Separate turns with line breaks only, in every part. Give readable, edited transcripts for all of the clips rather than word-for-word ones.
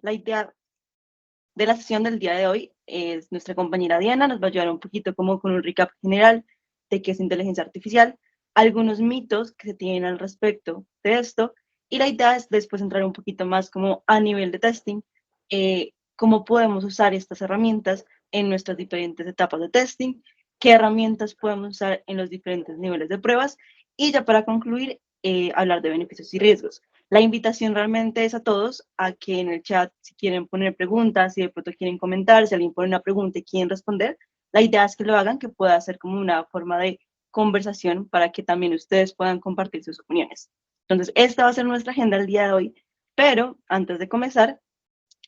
la idea de la sesión del día de hoy es nuestra compañera Diana, nos va a ayudar un poquito como con un recap general de qué es inteligencia artificial, algunos mitos que se tienen al respecto de esto, y la idea es después entrar un poquito más como a nivel de testing, cómo podemos usar estas herramientas en nuestras diferentes etapas de testing, qué herramientas podemos usar en los diferentes niveles de pruebas, y ya para concluir, hablar de beneficios y riesgos. La invitación realmente es a todos a que en el chat, si quieren poner preguntas, si de pronto quieren comentar, si alguien pone una pregunta y quieren responder, la idea es que lo hagan, que pueda ser como una forma de conversación para que también ustedes puedan compartir sus opiniones. Entonces, esta va a ser nuestra agenda el día de hoy, pero antes de comenzar,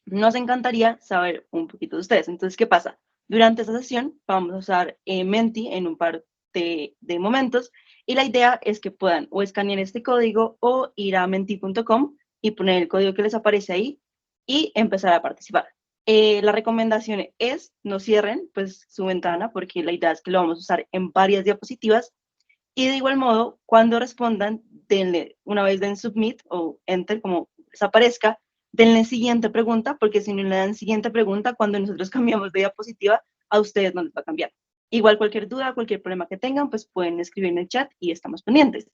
nos encantaría saber un poquito de ustedes. Entonces, ¿qué pasa? Durante esta sesión vamos a usar Menti en un par de momentos y la idea es que puedan o escanear este código o ir a menti.com y poner el código que les aparece ahí y empezar a participar. La recomendación es no cierren pues su ventana porque la idea es que lo vamos a usar en varias diapositivas y de igual modo cuando respondan denle una vez den submit o enter como les aparezca, denle siguiente pregunta porque si no le dan siguiente pregunta cuando nosotros cambiamos de diapositiva a ustedes no les va a cambiar. Igual cualquier duda, cualquier problema que tengan, pues pueden escribir en el chat y estamos pendientes.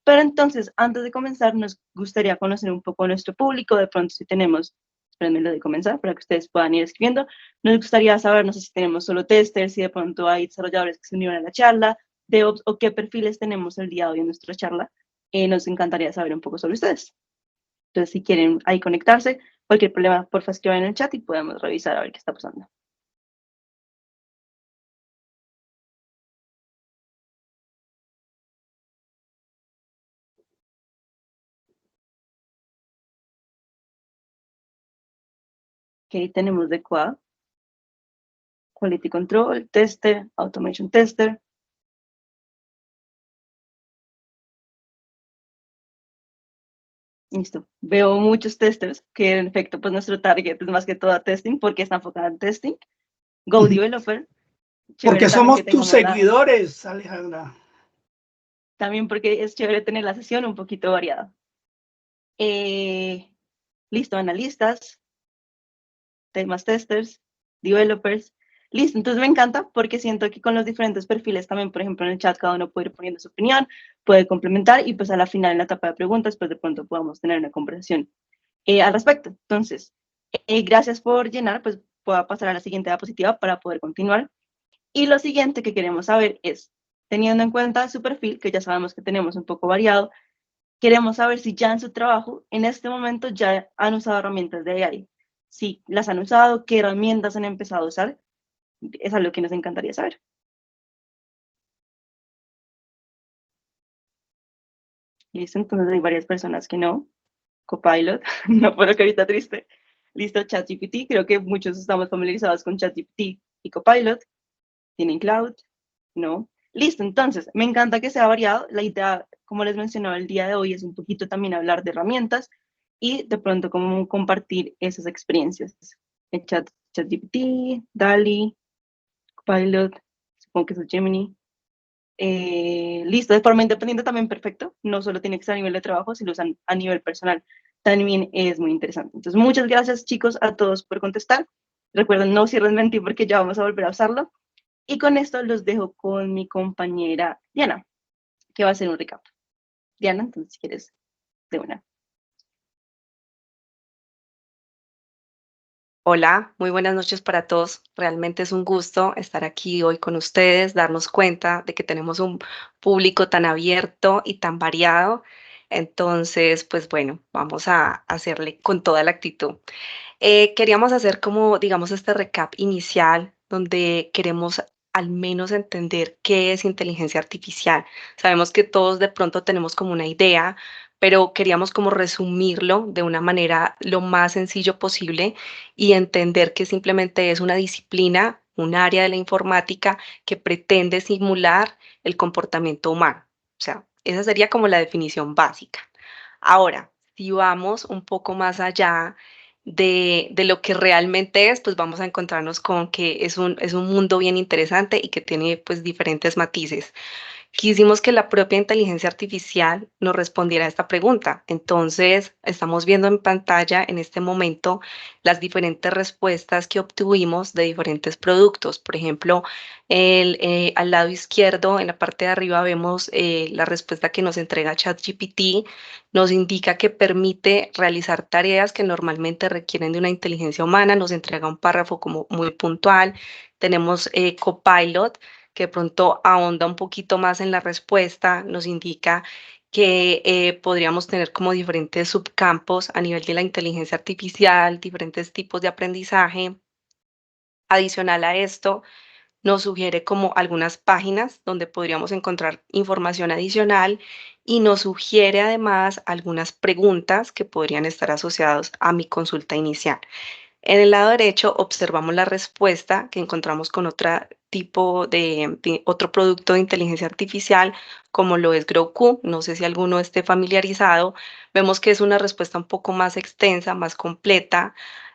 Pero entonces, antes de comenzar, nos gustaría conocer un poco a nuestro público. De pronto, si tenemos, espérenme lo de comenzar para que ustedes puedan ir escribiendo. Nos gustaría saber, no sé si tenemos solo testers, si de pronto hay desarrolladores que se unieron a la charla, DevOps o qué perfiles tenemos el día de hoy en nuestra charla. Nos encantaría saber un poco sobre ustedes. Entonces, si quieren ahí conectarse, cualquier problema, porfa, escriban en el chat y podemos revisar a ver qué está pasando. Ok, tenemos de QA, Quality Control, Tester, Automation Tester. Listo. Veo muchos testers que en efecto, pues nuestro target es más que todo testing porque está enfocado en testing. Go Developer.
Porque somos tus
tengamos
seguidores, Alejandra.
También porque es chévere tener la sesión un poquito variada. Listo, analistas, temas testers, developers. Listo, entonces me encanta porque siento que con los diferentes perfiles también, por ejemplo, en el chat cada uno puede ir poniendo su opinión, puede complementar y pues a la final en la etapa de preguntas, pues de pronto podamos tener una conversación al respecto. Entonces, gracias por llenar, pues puedo pasar a la siguiente diapositiva para poder continuar. Y lo siguiente que queremos saber es, teniendo en cuenta su perfil, que ya sabemos que tenemos un poco variado, queremos saber si ya en su trabajo, en este momento, ya han usado herramientas de AI. Si las han usado, qué herramientas han empezado a usar, es algo que nos encantaría saber. Listo, entonces hay varias personas que no. Copilot, no por lo que ahorita triste. Listo, ChatGPT, creo que muchos estamos familiarizados con ChatGPT y Copilot. Tienen Cloud, ¿no? Listo, entonces, me encanta que sea variado. La idea, como les mencionaba el día de hoy, es un poquito también hablar de herramientas y de pronto cómo compartir esas experiencias. El ChatGPT, DALI, Copilot, supongo que es el Gemini. Listo, de forma independiente también perfecto. No solo tiene que ser a nivel de trabajo, si lo usan a nivel personal, también es muy interesante. Entonces, muchas gracias, chicos, a todos por contestar. Recuerden, no cierren Menti porque ya vamos a volver a usarlo. Y con esto los dejo con mi compañera Diana, que va a hacer un recap. Diana, entonces, si quieres, de una.
Hola, muy buenas noches para todos. Realmente es un gusto estar aquí hoy con ustedes, darnos cuenta de que tenemos un público tan abierto y tan variado. Entonces, pues bueno, vamos a hacerle con toda la actitud. Queríamos hacer como, digamos, este recap inicial donde queremos al menos entender qué es inteligencia artificial. Sabemos que todos de pronto tenemos como una idea, pero queríamos como resumirlo de una manera lo más sencillo posible y entender que simplemente es una disciplina, un área de la informática que pretende simular el comportamiento humano. O sea, esa sería como la definición básica. Ahora, si vamos un poco más allá de lo que realmente es, pues vamos a encontrarnos con que es un mundo bien interesante y que tiene pues diferentes matices. quisimos que la propia inteligencia artificial nos respondiera a esta pregunta. Entonces, estamos viendo en pantalla en este momento las diferentes respuestas que obtuvimos de diferentes productos. Por ejemplo, al lado izquierdo, en la parte de arriba, vemos la respuesta que nos entrega ChatGPT. Nos indica que permite realizar tareas que normalmente requieren de una inteligencia humana. Nos entrega un párrafo como muy puntual. Tenemos Copilot, que de pronto ahonda un poquito más en la respuesta, nos indica que podríamos tener como diferentes subcampos a nivel de la inteligencia artificial, diferentes tipos de aprendizaje. Adicional a esto, nos sugiere como algunas páginas donde podríamos encontrar información adicional y nos sugiere además algunas preguntas que podrían estar asociadas a mi consulta inicial. En el lado derecho observamos la respuesta que encontramos con otro producto de inteligencia artificial, como lo es Groku. No sé si alguno esté familiarizado. Vemos que es una respuesta un poco más extensa, más completa.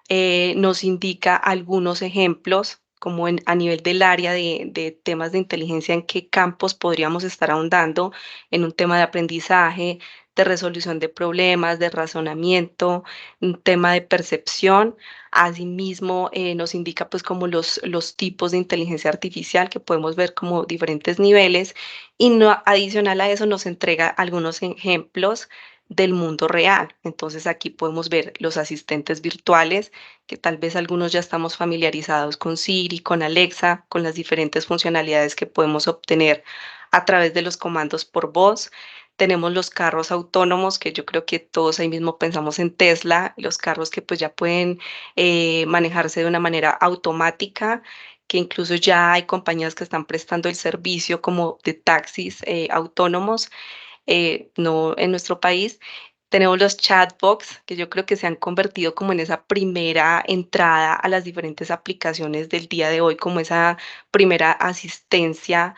Nos indica algunos ejemplos, como a nivel del área de temas de inteligencia, en qué campos podríamos estar ahondando en un tema de aprendizaje, de resolución de problemas, de razonamiento, un tema de percepción. Asimismo, nos indica pues como los tipos de inteligencia artificial que podemos ver como diferentes niveles y no, adicional a eso nos entrega algunos ejemplos del mundo real. Entonces aquí podemos ver los asistentes virtuales, que tal vez algunos ya estamos familiarizados con Siri, con Alexa, con las diferentes funcionalidades que podemos obtener a través de los comandos por voz. Tenemos los carros autónomos, que yo creo que todos ahí mismo pensamos en Tesla, los carros que pues ya pueden manejarse de una manera automática, que incluso ya hay compañías que están prestando el servicio como de taxis autónomos, no en nuestro país. Tenemos los chatbots, que yo creo que se han convertido como en esa primera entrada a las diferentes aplicaciones del día de hoy, como esa primera asistencia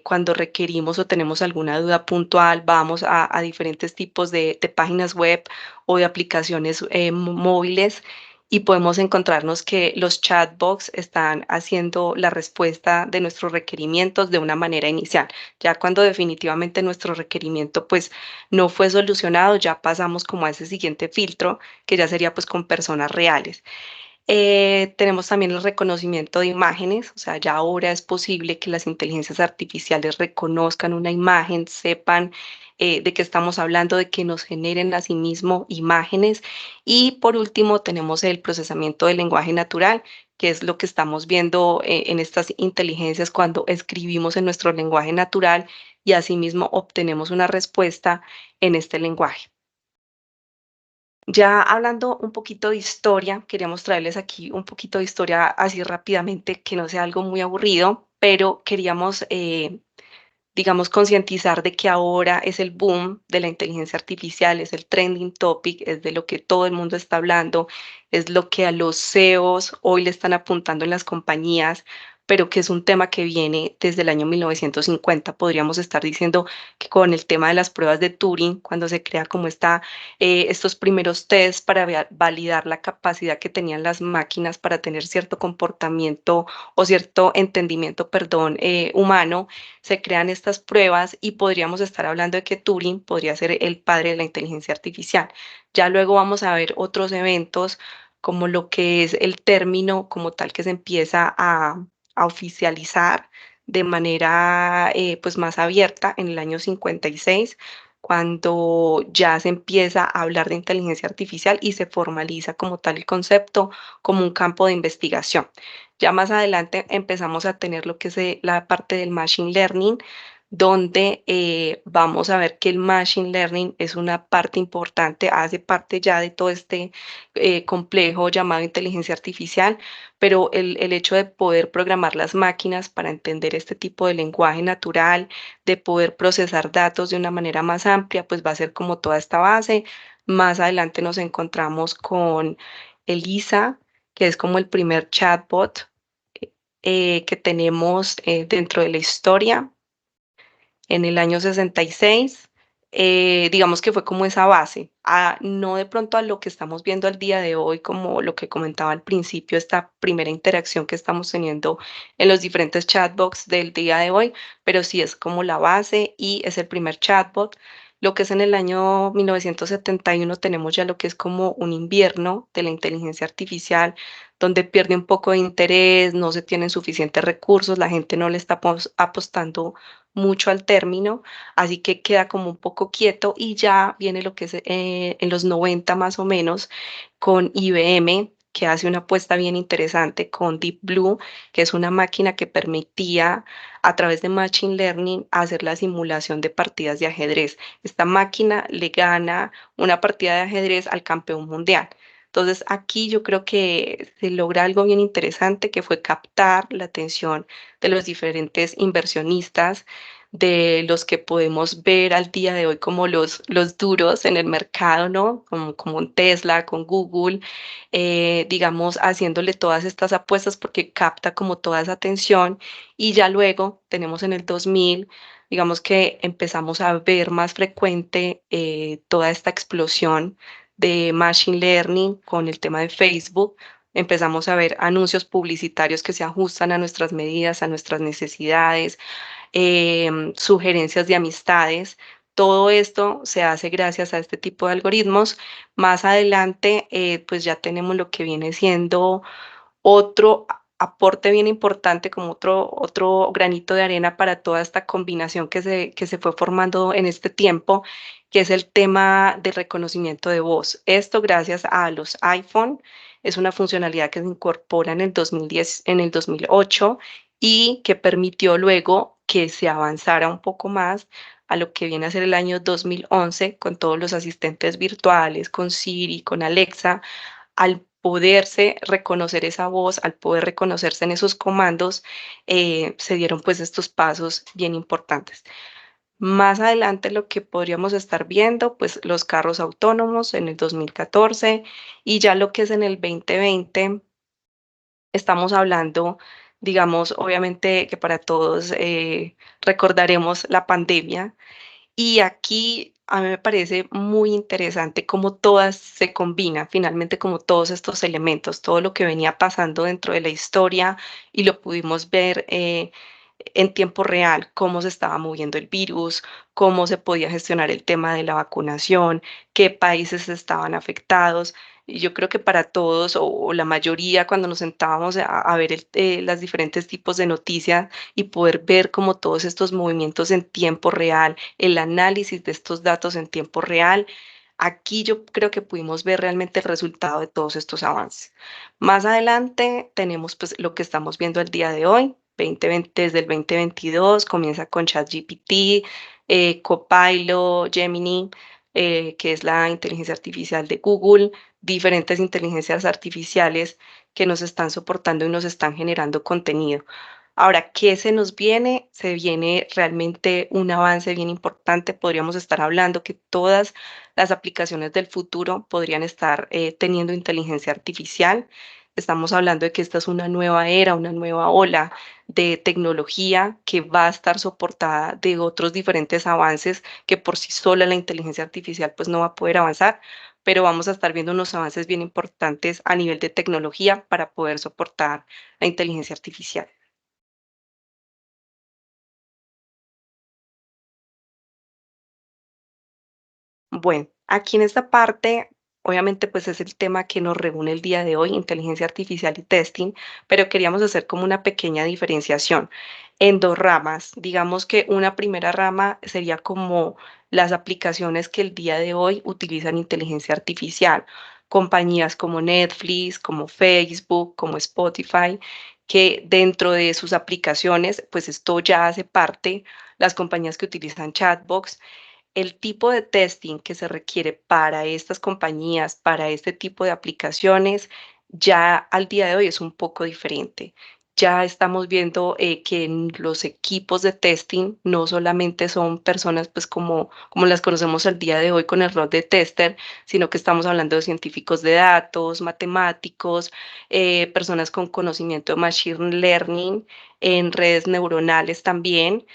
cuando requerimos o tenemos alguna duda puntual, vamos a diferentes tipos de páginas web o de aplicaciones móviles y podemos encontrarnos que los chatbots están haciendo la respuesta de nuestros requerimientos de una manera inicial. Ya cuando definitivamente nuestro requerimiento pues no fue solucionado, ya pasamos como a ese siguiente filtro, que ya sería pues con personas reales. Tenemos también el reconocimiento de imágenes, o sea, ya ahora es posible que las inteligencias artificiales reconozcan una imagen, sepan de qué estamos hablando, de que nos generen a sí mismo imágenes. Y por último, tenemos el procesamiento del lenguaje natural, que es lo que estamos viendo en estas inteligencias cuando escribimos en nuestro lenguaje natural y asimismo obtenemos una respuesta en este lenguaje. Ya hablando un poquito de historia, queríamos traerles aquí un poquito de historia así rápidamente, que no sea algo muy aburrido, pero queríamos, digamos, concientizar de que ahora es el boom de la inteligencia artificial, es el trending topic, es de lo que todo el mundo está hablando, es lo que a los CEOs hoy le están apuntando en las compañías, pero que es un tema que viene desde el año 1950. Podríamos estar diciendo que con el tema de las pruebas de Turing, cuando se crea como estos primeros tests para validar la capacidad que tenían las máquinas para tener cierto comportamiento o cierto entendimiento, perdón, humano, se crean estas pruebas y podríamos estar hablando de que Turing podría ser el padre de la inteligencia artificial. Ya luego vamos a ver otros eventos como lo que es el término como tal que se empieza a oficializar de manera pues más abierta en el año 56, cuando ya se empieza a hablar de inteligencia artificial y se formaliza como tal el concepto como un campo de investigación. Ya más adelante empezamos a tener lo que es la parte del machine learning, donde vamos a ver que el machine learning es una parte importante, hace parte ya de todo este complejo llamado inteligencia artificial, pero el hecho de poder programar las máquinas para entender este tipo de lenguaje natural, de poder procesar datos de una manera más amplia, pues va a ser como toda esta base. Más adelante nos encontramos con Elisa, que es como el primer chatbot que tenemos dentro de la historia en el año 66. digamos que fue como esa base, no de pronto a lo que estamos viendo al día de hoy, como lo que comentaba al principio, esta primera interacción que estamos teniendo en los diferentes chatbots del día de hoy, pero sí es como la base y es el primer chatbot. Lo que es en el año 1971 tenemos ya lo que es como un invierno de la inteligencia artificial, donde pierde un poco de interés, no se tienen suficientes recursos, la gente no le está apostando mucho al término, así que queda como un poco quieto y ya viene lo que es en los 90 más o menos con IBM, que hace una apuesta bien interesante con Deep Blue, que es una máquina que permitía a través de Machine Learning hacer la simulación de partidas de ajedrez. Esta máquina le gana una partida de ajedrez al campeón mundial. Entonces, aquí yo creo que se logra algo bien interesante, que fue captar la atención de los diferentes inversionistas, de los que podemos ver al día de hoy como los duros en el mercado, ¿no? Como un Tesla, con Google, digamos, haciéndole todas estas apuestas porque capta como toda esa atención y ya luego tenemos en el 2000, digamos que empezamos a ver más frecuente toda esta explosión de Machine Learning con el tema de Facebook. Empezamos a ver anuncios publicitarios que se ajustan a nuestras medidas, a nuestras necesidades, sugerencias de amistades. Todo esto se hace gracias a este tipo de algoritmos. Más adelante, pues ya tenemos lo que viene siendo otro aporte bien importante, como otro granito de arena para toda esta combinación que se fue formando en este tiempo, que es el tema de reconocimiento de voz. Esto gracias a los iPhone. Es una funcionalidad que se incorpora en el 2010, en el 2008 y que permitió luego que se avanzara un poco más a lo que viene a ser el año 2011 con todos los asistentes virtuales, con Siri, con Alexa, al poderse reconocer esa voz, al poder reconocerse en esos comandos, se dieron pues estos pasos bien importantes. Más adelante lo que podríamos estar viendo, pues los carros autónomos en el 2014 y ya lo que es en el 2020, estamos hablando, digamos, obviamente que para todos recordaremos la pandemia y aquí a mí me parece muy interesante cómo todas se combinan, finalmente como todos estos elementos, todo lo que venía pasando dentro de la historia y lo pudimos ver en tiempo real, cómo se estaba moviendo el virus, cómo se podía gestionar el tema de la vacunación, qué países estaban afectados. Y yo creo que para todos o la mayoría, cuando nos sentábamos a ver las diferentes tipos de noticias y poder ver como todos estos movimientos en tiempo real, el análisis de estos datos en tiempo real, aquí yo creo que pudimos ver realmente el resultado de todos estos avances. Más adelante tenemos pues lo que estamos viendo el día de hoy. 2020, desde el 2022 comienza con ChatGPT, Copilot, Gemini, que es la inteligencia artificial de Google, diferentes inteligencias artificiales que nos están soportando y nos están generando contenido. Ahora, ¿qué se nos viene? Se viene realmente un avance bien importante. Podríamos estar hablando que todas las aplicaciones del futuro podrían estar teniendo inteligencia artificial. Estamos hablando de que esta es una nueva era, una nueva ola de tecnología que va a estar soportada de otros diferentes avances que por sí sola la inteligencia artificial pues no va a poder avanzar, pero vamos a estar viendo unos avances bien importantes a nivel de tecnología para poder soportar la inteligencia artificial. Bueno, aquí en esta parte, obviamente, pues es el tema que nos reúne el día de hoy, inteligencia artificial y testing, pero queríamos hacer como una pequeña diferenciación en dos ramas. Digamos que una primera rama sería como las aplicaciones que el día de hoy utilizan inteligencia artificial, compañías como Netflix, como Facebook, como Spotify, que dentro de sus aplicaciones, pues esto ya hace parte, las compañías que utilizan chatbots, el tipo de testing que se requiere para estas compañías, para este tipo de aplicaciones, ya al día de hoy es un poco diferente. Ya estamos viendo que en los equipos de testing no solamente son personas pues como las conocemos al día de hoy con el rol de tester, sino que estamos hablando de científicos de datos, matemáticos, personas con conocimiento de machine learning en redes neuronales también,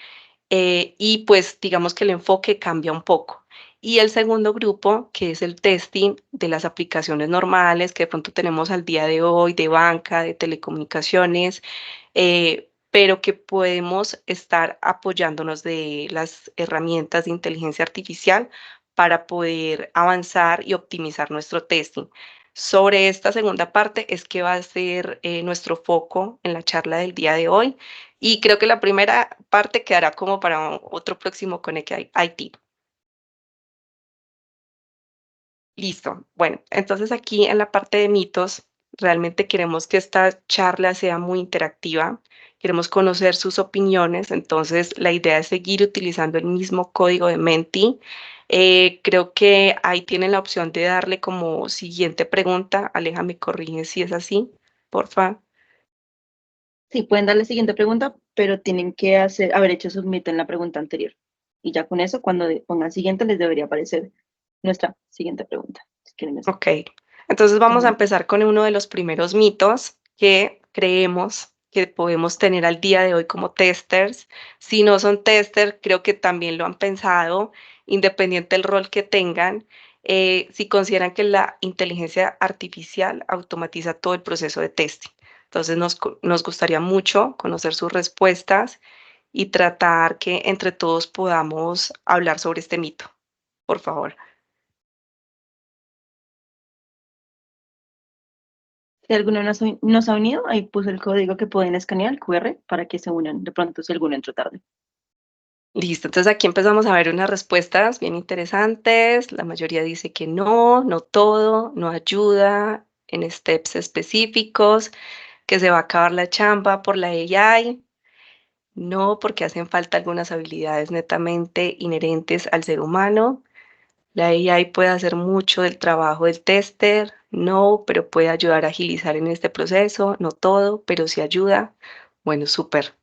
y pues digamos que el enfoque cambia un poco. Y el segundo grupo, que es el testing de las aplicaciones normales que de pronto tenemos al día de hoy, de banca, de telecomunicaciones, pero que podemos estar apoyándonos de las herramientas de inteligencia artificial para poder avanzar y optimizar nuestro testing. Sobre esta segunda parte es que va a ser nuestro foco en la charla del día de hoy y creo que la primera parte quedará como para otro próximo Conecta IT. Listo. Bueno, entonces aquí en la parte de mitos, realmente queremos que esta charla sea muy interactiva, queremos conocer sus opiniones, entonces la idea es seguir utilizando el mismo código de Menti. Creo que ahí tienen la opción de darle como siguiente pregunta. Aleja, me corrige si es así, porfa.
Sí, pueden dar la siguiente pregunta, pero tienen que haber hecho submit en la pregunta anterior. Y ya con eso, cuando pongan siguiente, les debería aparecer nuestra siguiente pregunta. Si quieren eso.
Ok, entonces vamos a
Ujú.
empezar con uno de los primeros mitos que creemos que podemos tener al día de hoy como testers. Si no son testers, creo que también lo han pensado, independiente del rol que tengan, si consideran que la inteligencia artificial automatiza todo el proceso de testing. Entonces nos gustaría mucho conocer sus respuestas y tratar que entre todos podamos hablar sobre este mito. Por favor.
Si alguno nos ha unido, ahí puse el código que pueden escanear, el QR, para que se unan de pronto si alguno entró tarde.
Listo, entonces aquí empezamos a ver unas respuestas bien interesantes. La mayoría dice que no, no todo, no ayuda en steps específicos, que se va a acabar la chamba por la AI. No, porque hacen falta algunas habilidades netamente inherentes al ser humano. La AI puede hacer mucho del trabajo del tester. No, pero puede ayudar a agilizar en este proceso. No todo, pero sí ayuda. Bueno, súper.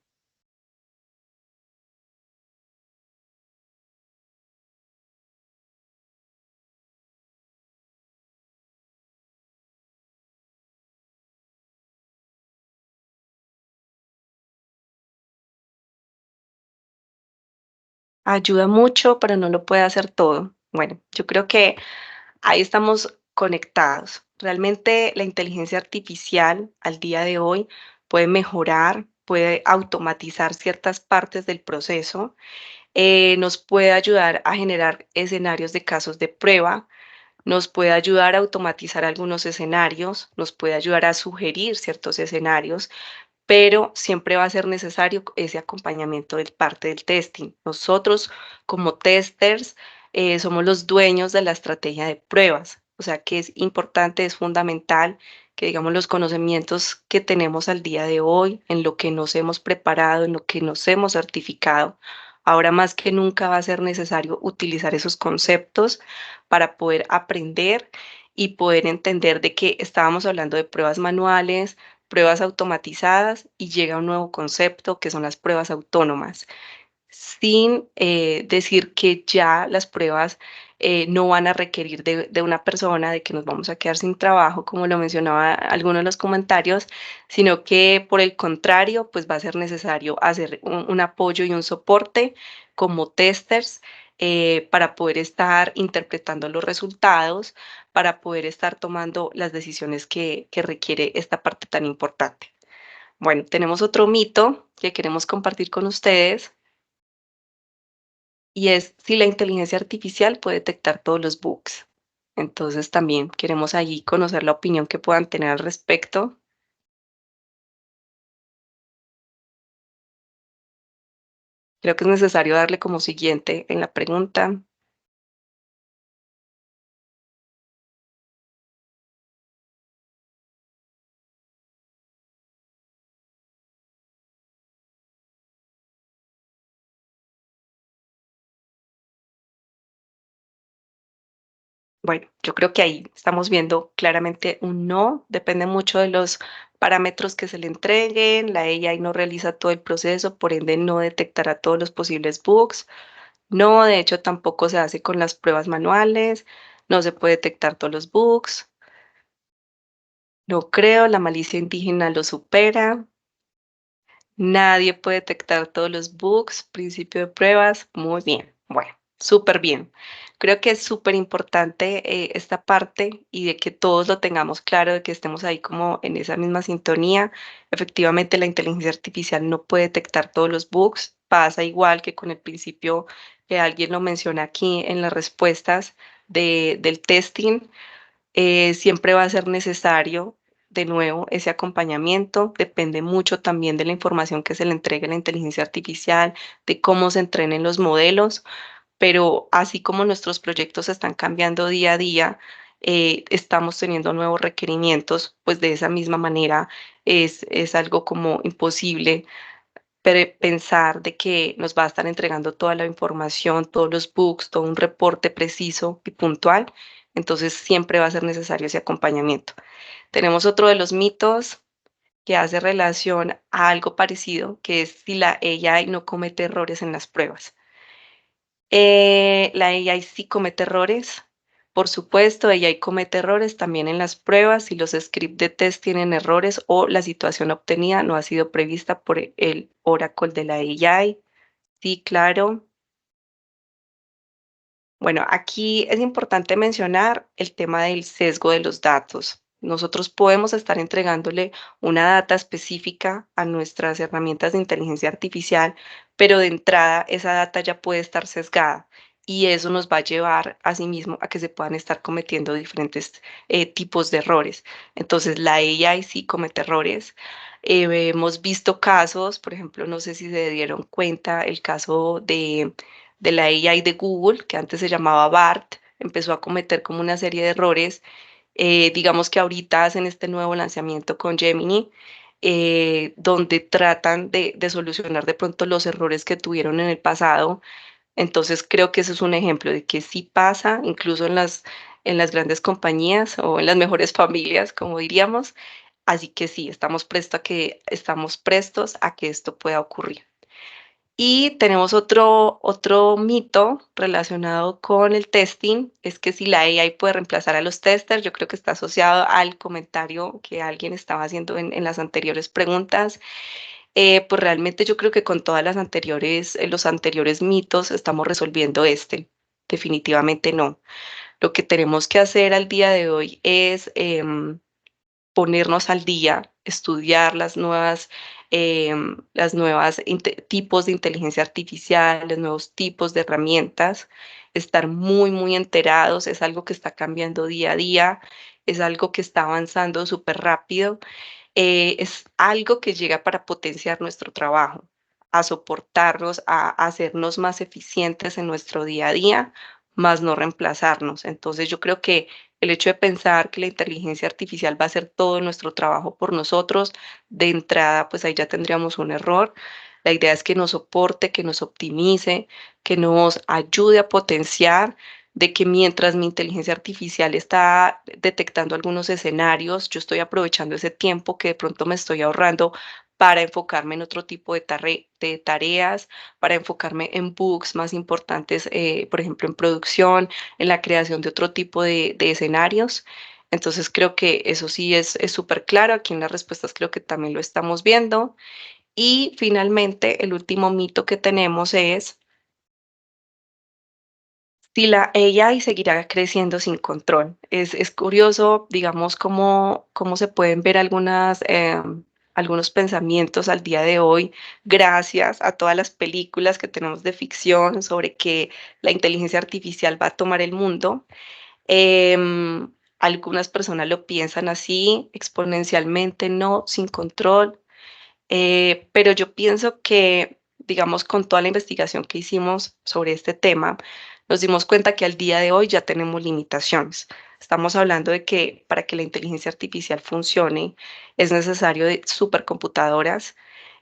Ayuda mucho, pero no lo puede hacer todo. Bueno, yo creo que ahí estamos conectados. Realmente la inteligencia artificial al día de hoy puede mejorar, puede automatizar ciertas partes del proceso, nos puede ayudar a generar escenarios de casos de prueba, nos puede ayudar a automatizar algunos escenarios, nos puede ayudar a sugerir ciertos escenarios, pero siempre va a ser necesario ese acompañamiento de parte del testing. Nosotros como testers somos los dueños de la estrategia de pruebas, o sea que es importante, es fundamental que digamos los conocimientos que tenemos al día de hoy, en lo que nos hemos preparado, en lo que nos hemos certificado, ahora más que nunca va a ser necesario utilizar esos conceptos para poder aprender y poder entender de que estábamos hablando de pruebas manuales, pruebas automatizadas y llega un nuevo concepto que son las pruebas autónomas, sin decir que ya las pruebas no van a requerir de una persona, de que nos vamos a quedar sin trabajo, como lo mencionaba alguno de los comentarios, sino que por el contrario, pues va a ser necesario hacer un apoyo y un soporte como testers para poder estar interpretando los resultados, para poder estar tomando las decisiones que requiere esta parte tan importante. Bueno, tenemos otro mito que queremos compartir con ustedes y es si la inteligencia artificial puede detectar todos los bugs. Entonces también queremos ahí conocer la opinión que puedan tener al respecto. Creo que es necesario darle como siguiente en la pregunta. Bueno, yo creo que ahí estamos viendo claramente un no, depende mucho de los parámetros que se le entreguen, la AI no realiza todo el proceso, por ende no detectará todos los posibles bugs. No, de hecho tampoco se hace con las pruebas manuales, no se puede detectar todos los bugs. No creo, la malicia indígena lo supera. Nadie puede detectar todos los bugs, principio de pruebas. Muy bien. Bueno, Súper bien. Creo que es súper importante esta parte y de que todos lo tengamos claro, de que estemos ahí como en esa misma sintonía. Efectivamente, la inteligencia artificial no puede detectar todos los bugs. Pasa igual que con el principio que alguien lo menciona aquí en las respuestas del testing. Siempre va a ser necesario, de nuevo, ese acompañamiento. Depende mucho también de la información que se le entregue a la inteligencia artificial, de cómo se entrenen los modelos, pero así como nuestros proyectos están cambiando día a día, estamos teniendo nuevos requerimientos, pues de esa misma manera es algo como imposible pensar de que nos va a estar entregando toda la información, todos los bugs, todo un reporte preciso y puntual. Entonces siempre va a ser necesario ese acompañamiento. Tenemos otro de los mitos que hace relación a algo parecido, que es si la AI no comete errores en las pruebas. La AI sí comete errores, por supuesto, AI comete errores también en las pruebas, si los scripts de test tienen errores o la situación obtenida no ha sido prevista por el Oracle de la AI. Sí, claro. Bueno, aquí es importante mencionar el tema del sesgo de los datos. Nosotros podemos estar entregándole una data específica a nuestras herramientas de inteligencia artificial, pero de entrada esa data ya puede estar sesgada y eso nos va a llevar asimismo a que se puedan estar cometiendo diferentes tipos de errores. Entonces, la AI sí comete errores. Hemos visto casos, por ejemplo, no sé si se dieron cuenta, el caso de la AI de Google, que antes se llamaba BART, empezó a cometer como una serie de errores. Digamos que ahorita hacen este nuevo lanzamiento con Gemini, donde tratan de solucionar de pronto los errores que tuvieron en el pasado. Entonces creo que ese es un ejemplo de que sí pasa, incluso en las grandes compañías o en las mejores familias, como diríamos. Así que sí, estamos prestos a que esto pueda ocurrir. Y tenemos otro mito relacionado con el testing, es que si la AI puede reemplazar a los testers, yo creo que está asociado al comentario que alguien estaba haciendo en las anteriores preguntas. Pues realmente yo creo que con todas los anteriores mitos estamos resolviendo este. Definitivamente no. Lo que tenemos que hacer al día de hoy es ponernos al día, estudiar las nuevas tipos de inteligencia artificial, los nuevos tipos de herramientas, estar muy, muy enterados, es algo que está cambiando día a día, es algo que está avanzando súper rápido, es algo que llega para potenciar nuestro trabajo, a soportarnos, a hacernos más eficientes en nuestro día a día, más no reemplazarnos. Entonces yo creo que el hecho de pensar que la inteligencia artificial va a hacer todo nuestro trabajo por nosotros, de entrada, pues ahí ya tendríamos un error. La idea es que nos soporte, que nos optimice, que nos ayude a potenciar, de que mientras mi inteligencia artificial está detectando algunos escenarios, yo estoy aprovechando ese tiempo que de pronto me estoy ahorrando para enfocarme en otro tipo de tareas, para enfocarme en bugs más importantes, por ejemplo, en producción, en la creación de otro tipo de escenarios. Entonces creo que eso sí es súper claro. Aquí en las respuestas creo que también lo estamos viendo. Y finalmente, el último mito que tenemos es si la AI seguirá creciendo sin control. Es curioso, digamos, cómo se pueden ver algunos pensamientos al día de hoy, gracias a todas las películas que tenemos de ficción sobre que la inteligencia artificial va a tomar el mundo. Algunas personas lo piensan así, exponencialmente, no, sin control. Pero yo pienso que, digamos, con toda la investigación que hicimos sobre este tema, nos dimos cuenta que al día de hoy ya tenemos limitaciones. Estamos hablando de que para que la inteligencia artificial funcione es necesario de supercomputadoras.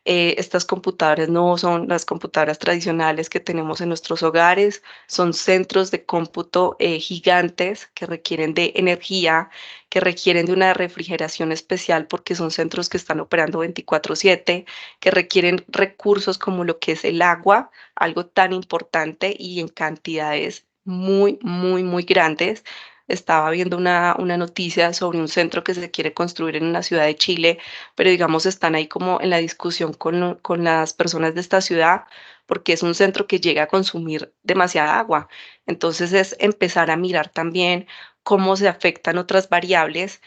Estas computadoras no son las computadoras tradicionales que tenemos en nuestros hogares, son centros de cómputo gigantes que requieren de energía, que requieren de una refrigeración especial porque son centros que están operando 24/7, que requieren recursos como lo que es el agua, algo tan importante y en cantidades muy, muy, muy grandes. estaba viendo una noticia sobre un centro que se quiere construir en una ciudad de Chile, pero digamos están ahí como en la discusión con las personas de esta ciudad, porque es un centro que llega a consumir demasiada agua. Entonces es empezar a mirar también cómo se afectan otras variables,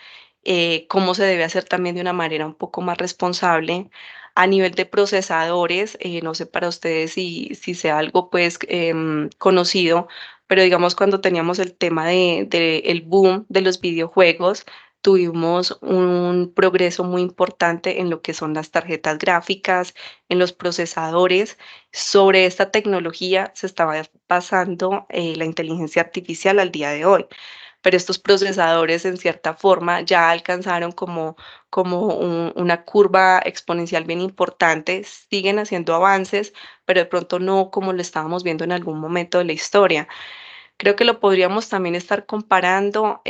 cómo se debe hacer también de una manera un poco más responsable. A nivel de procesadores, no sé para ustedes si sea algo pues conocido, pero digamos cuando teníamos el tema de el boom de los videojuegos, tuvimos un progreso muy importante en lo que son las tarjetas gráficas, en los procesadores. Sobre esta tecnología se estaba basando la inteligencia artificial al día de hoy, pero estos procesadores en cierta forma ya alcanzaron como una curva exponencial bien importante, siguen haciendo avances, pero de pronto no como lo estábamos viendo en algún momento de la historia. Creo que lo podríamos también estar comparando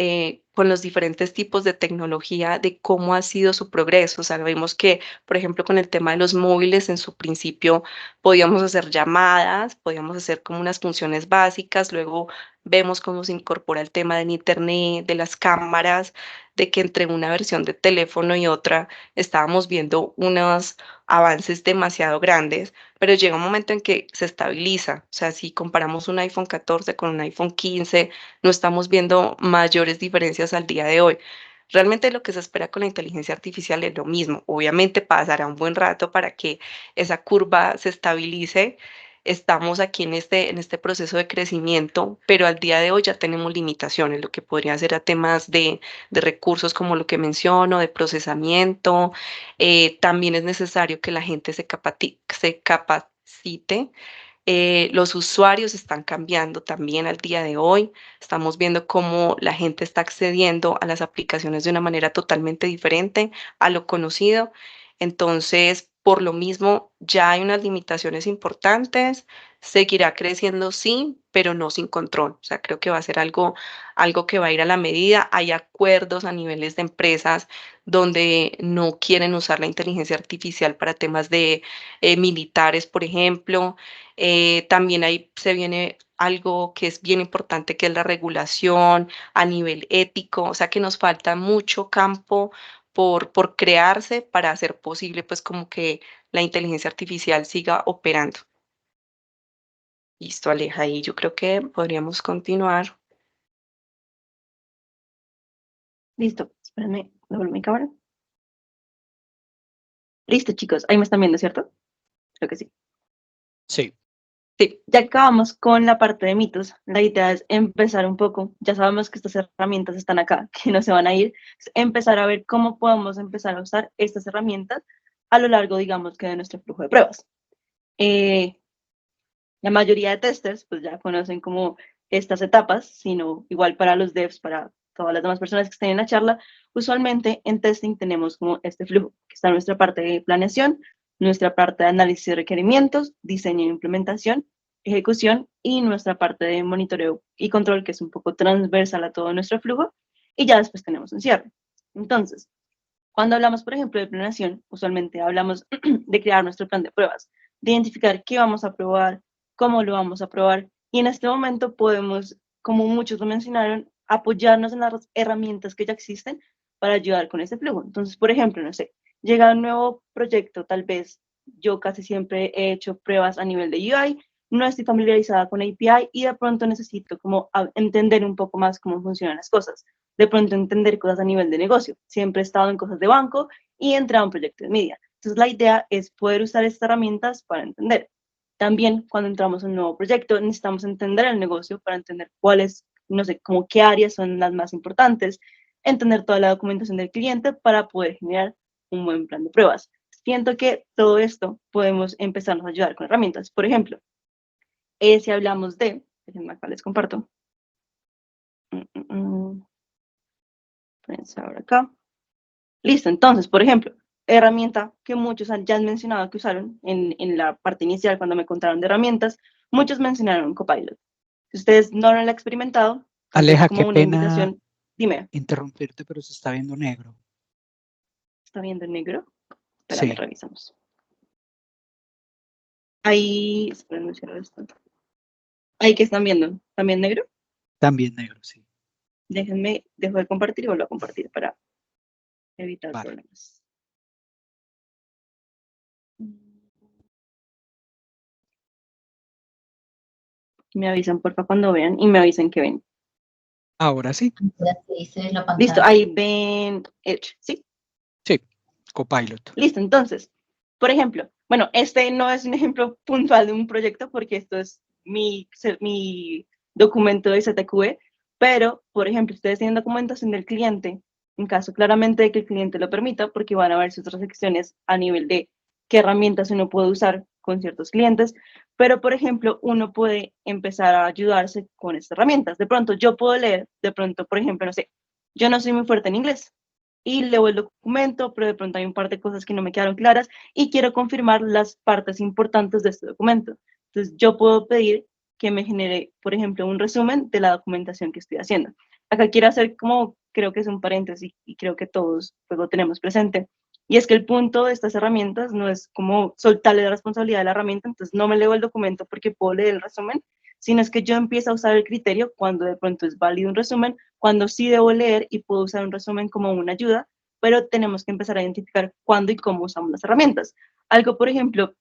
con los diferentes tipos de tecnología, de cómo ha sido su progreso. Sabemos que, por ejemplo, con el tema de los móviles, en su principio podíamos hacer llamadas, podíamos hacer como unas funciones básicas, luego vemos cómo se incorpora el tema del internet, de las cámaras, de que entre una versión de teléfono y otra estábamos viendo unos avances demasiado grandes, pero llega un momento en que se estabiliza. O sea, si comparamos un iPhone 14 con un iPhone 15, no estamos viendo mayores diferencias al día de hoy. Realmente lo que se espera con la inteligencia artificial es lo mismo. Obviamente pasará un buen rato para que esa curva se estabilice. Estamos aquí en este proceso de crecimiento, pero al día de hoy ya tenemos limitaciones, lo que podría ser a temas de recursos como lo que menciono, de procesamiento. También es necesario que la gente se capacite. Los usuarios están cambiando también al día de hoy. Estamos viendo cómo la gente está accediendo a las aplicaciones de una manera totalmente diferente a lo conocido. Entonces, por lo mismo, ya hay unas limitaciones importantes. Seguirá creciendo, sí, pero no sin control. O sea, creo que va a ser algo que va a ir a la medida. Hay acuerdos a niveles de empresas donde no quieren usar la inteligencia artificial para temas de militares, por ejemplo. También ahí se viene algo que es bien importante, que es la regulación a nivel ético, o sea que nos falta mucho campo por crearse para hacer posible pues como que la inteligencia artificial siga operando. Listo, Aleja, y yo creo que podríamos continuar.
Listo, espérenme, devuelvo mi cámara. Listo, chicos, ahí me están viendo, ¿cierto? Creo que sí.
Sí.
Sí, ya acabamos con la parte de mitos. La idea es empezar un poco. Ya sabemos que estas herramientas están acá, que no se van a ir. Es empezar a ver cómo podemos empezar a usar estas herramientas a lo largo, digamos, que de nuestro flujo de pruebas. Eh, la mayoría de testers, pues ya conocen como estas etapas, sino igual para los devs, para todas las demás personas que estén en la charla, usualmente en testing tenemos como este flujo, que está nuestra parte de planeación, nuestra parte de análisis de requerimientos, diseño e implementación, ejecución y nuestra parte de monitoreo y control, que es un poco transversal a todo nuestro flujo, y ya después tenemos un cierre. Entonces, cuando hablamos, por ejemplo, de planeación, usualmente hablamos de crear nuestro plan de pruebas, de identificar qué vamos a probar, cómo lo vamos a probar, y en este momento podemos, como muchos lo mencionaron, apoyarnos en las herramientas que ya existen para ayudar con ese flujo. Entonces, por ejemplo, no sé, llega un nuevo proyecto, tal vez yo casi siempre he hecho pruebas a nivel de UI, no estoy familiarizada con API y de pronto necesito como entender un poco más cómo funcionan las cosas, de pronto entender cosas a nivel de negocio. Siempre he estado en cosas de banco y he entrado en proyectos de media. Entonces, la idea es poder usar estas herramientas para entender. También, cuando entramos en un nuevo proyecto, necesitamos entender el negocio para entender cuáles, no sé, como qué áreas son las más importantes, entender toda la documentación del cliente para poder generar un buen plan de pruebas. Siento que todo esto podemos empezarnos a ayudar con herramientas. Por ejemplo, si hablamos de, déjenme acá les comparto. Pensar acá. Listo, entonces, por ejemplo, herramienta que muchos ya han mencionado que usaron en la parte inicial cuando me contaron de herramientas, muchos mencionaron Copilot. Si ustedes no lo han experimentado, tal vez
Aleja, qué
como una
pena
invitación, dime,
interrumpirte, pero se está viendo negro.
¿está viendo en negro? Espérame,
Sí,
revisamos. Ahí, espérenme, cierro esto. Ahí que están viendo, ¿también negro?
también negro, sí.
Déjenme, dejo de compartir y vuelvo a compartir para evitar
Vale.
problemas. Me avisan, porfa, cuando vean y me avisen que ven.
Ahora sí.
Ya se dice la pantalla.
Listo, ahí ven Edge, ¿sí?
Sí, Copilot.
Listo, entonces, por ejemplo, bueno, este no es un ejemplo puntual de un proyecto porque esto es mi documento de ZQE, pero, por ejemplo, ustedes tienen documentación del cliente, en caso claramente de que el cliente lo permita, porque van a ver sus restricciones a nivel de qué herramientas uno puede usar con ciertos clientes, pero, por ejemplo, uno puede empezar a ayudarse con estas herramientas. De pronto, yo puedo leer, de pronto, por ejemplo, no sé, yo no soy muy fuerte en inglés, y leo el documento, pero de pronto hay un par de cosas que no me quedaron claras y quiero confirmar las partes importantes de este documento. Entonces, yo puedo pedir que me genere, por ejemplo, un resumen de la documentación que estoy haciendo. Acá quiero hacer como, creo que es un paréntesis y creo que todos pues, lo tenemos presente. Y es que el punto de estas herramientas no es como soltarle la responsabilidad de la herramienta, entonces no me leo el documento porque puedo leer el resumen, sino es que yo empiezo a usar el criterio cuando de pronto es válido un resumen, cuando sí debo leer y puedo usar un resumen como una ayuda, pero tenemos que empezar a identificar cuándo y cómo usamos las herramientas. Algo, por ejemplo,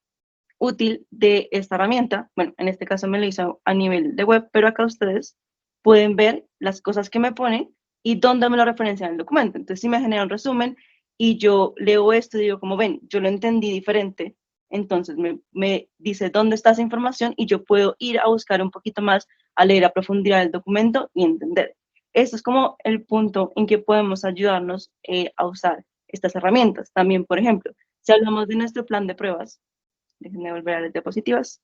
útil de esta herramienta, bueno, en este caso me lo hizo a nivel de web, pero acá ustedes pueden ver las cosas que me pone y dónde me lo referencia en el documento. Entonces, si me genera un resumen y yo leo esto y digo, como ven, yo lo entendí diferente, entonces me dice dónde está esa información y yo puedo ir a buscar un poquito más, a leer a profundidad el documento y entender. Esto es como el punto en que podemos ayudarnos a usar estas herramientas. También, por ejemplo, si hablamos de nuestro plan de pruebas, déjenme volver a las diapositivas.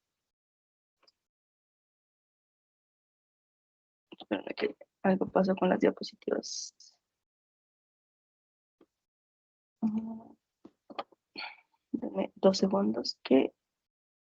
Espera que algo pasó con las diapositivas. Denme 2 segundos que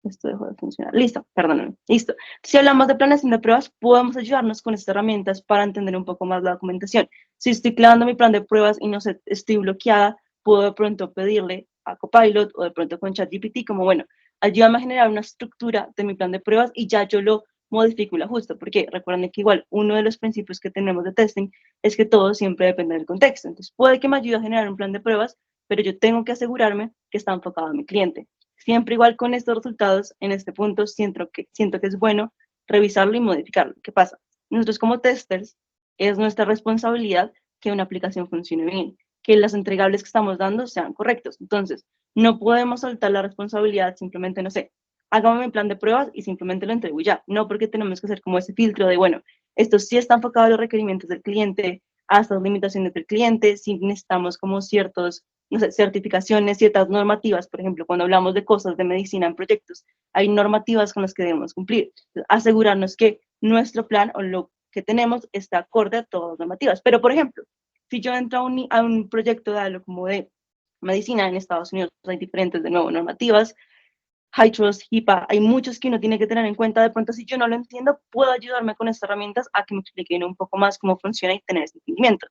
esto dejó de funcionar. Listo, perdónenme. Listo. Si hablamos de planeación de pruebas, podemos ayudarnos con estas herramientas para entender un poco más la documentación. Si estoy clavando mi plan de pruebas y no sé, estoy bloqueada, puedo de pronto pedirle a Copilot o de pronto con ChatGPT como, bueno, ayúdame a generar una estructura de mi plan de pruebas y ya yo lo modifico y lo ajusto, porque recuerden que igual uno de los principios que tenemos de testing es que todo siempre depende del contexto. Entonces, puede que me ayude a generar un plan de pruebas, pero yo tengo que asegurarme que está enfocado a mi cliente. Siempre igual con estos resultados, en este punto siento que es bueno revisarlo y modificarlo. ¿Qué pasa? Nosotros como testers es nuestra responsabilidad que una aplicación funcione bien, que las entregables que estamos dando sean correctos. Entonces, no podemos soltar la responsabilidad simplemente, no sé, hágame mi plan de pruebas y simplemente lo entrego y ya. No, porque tenemos que hacer como ese filtro de, bueno, esto sí está enfocado a los requerimientos del cliente, a estas limitaciones del cliente, si necesitamos como ciertos, no sé, certificaciones, ciertas normativas, por ejemplo, cuando hablamos de cosas de medicina en proyectos, hay normativas con las que debemos cumplir. Asegurarnos que nuestro plan o lo que tenemos está acorde a todas las normativas. Pero, por ejemplo, si yo entro a un proyecto de algo como de medicina en Estados Unidos, hay diferentes, de nuevo, normativas, HITRUST, HIPAA, hay muchos que uno tiene que tener en cuenta. De pronto, si yo no lo entiendo, puedo ayudarme con estas herramientas a que me expliquen un poco más cómo funciona y tener ese entendimiento.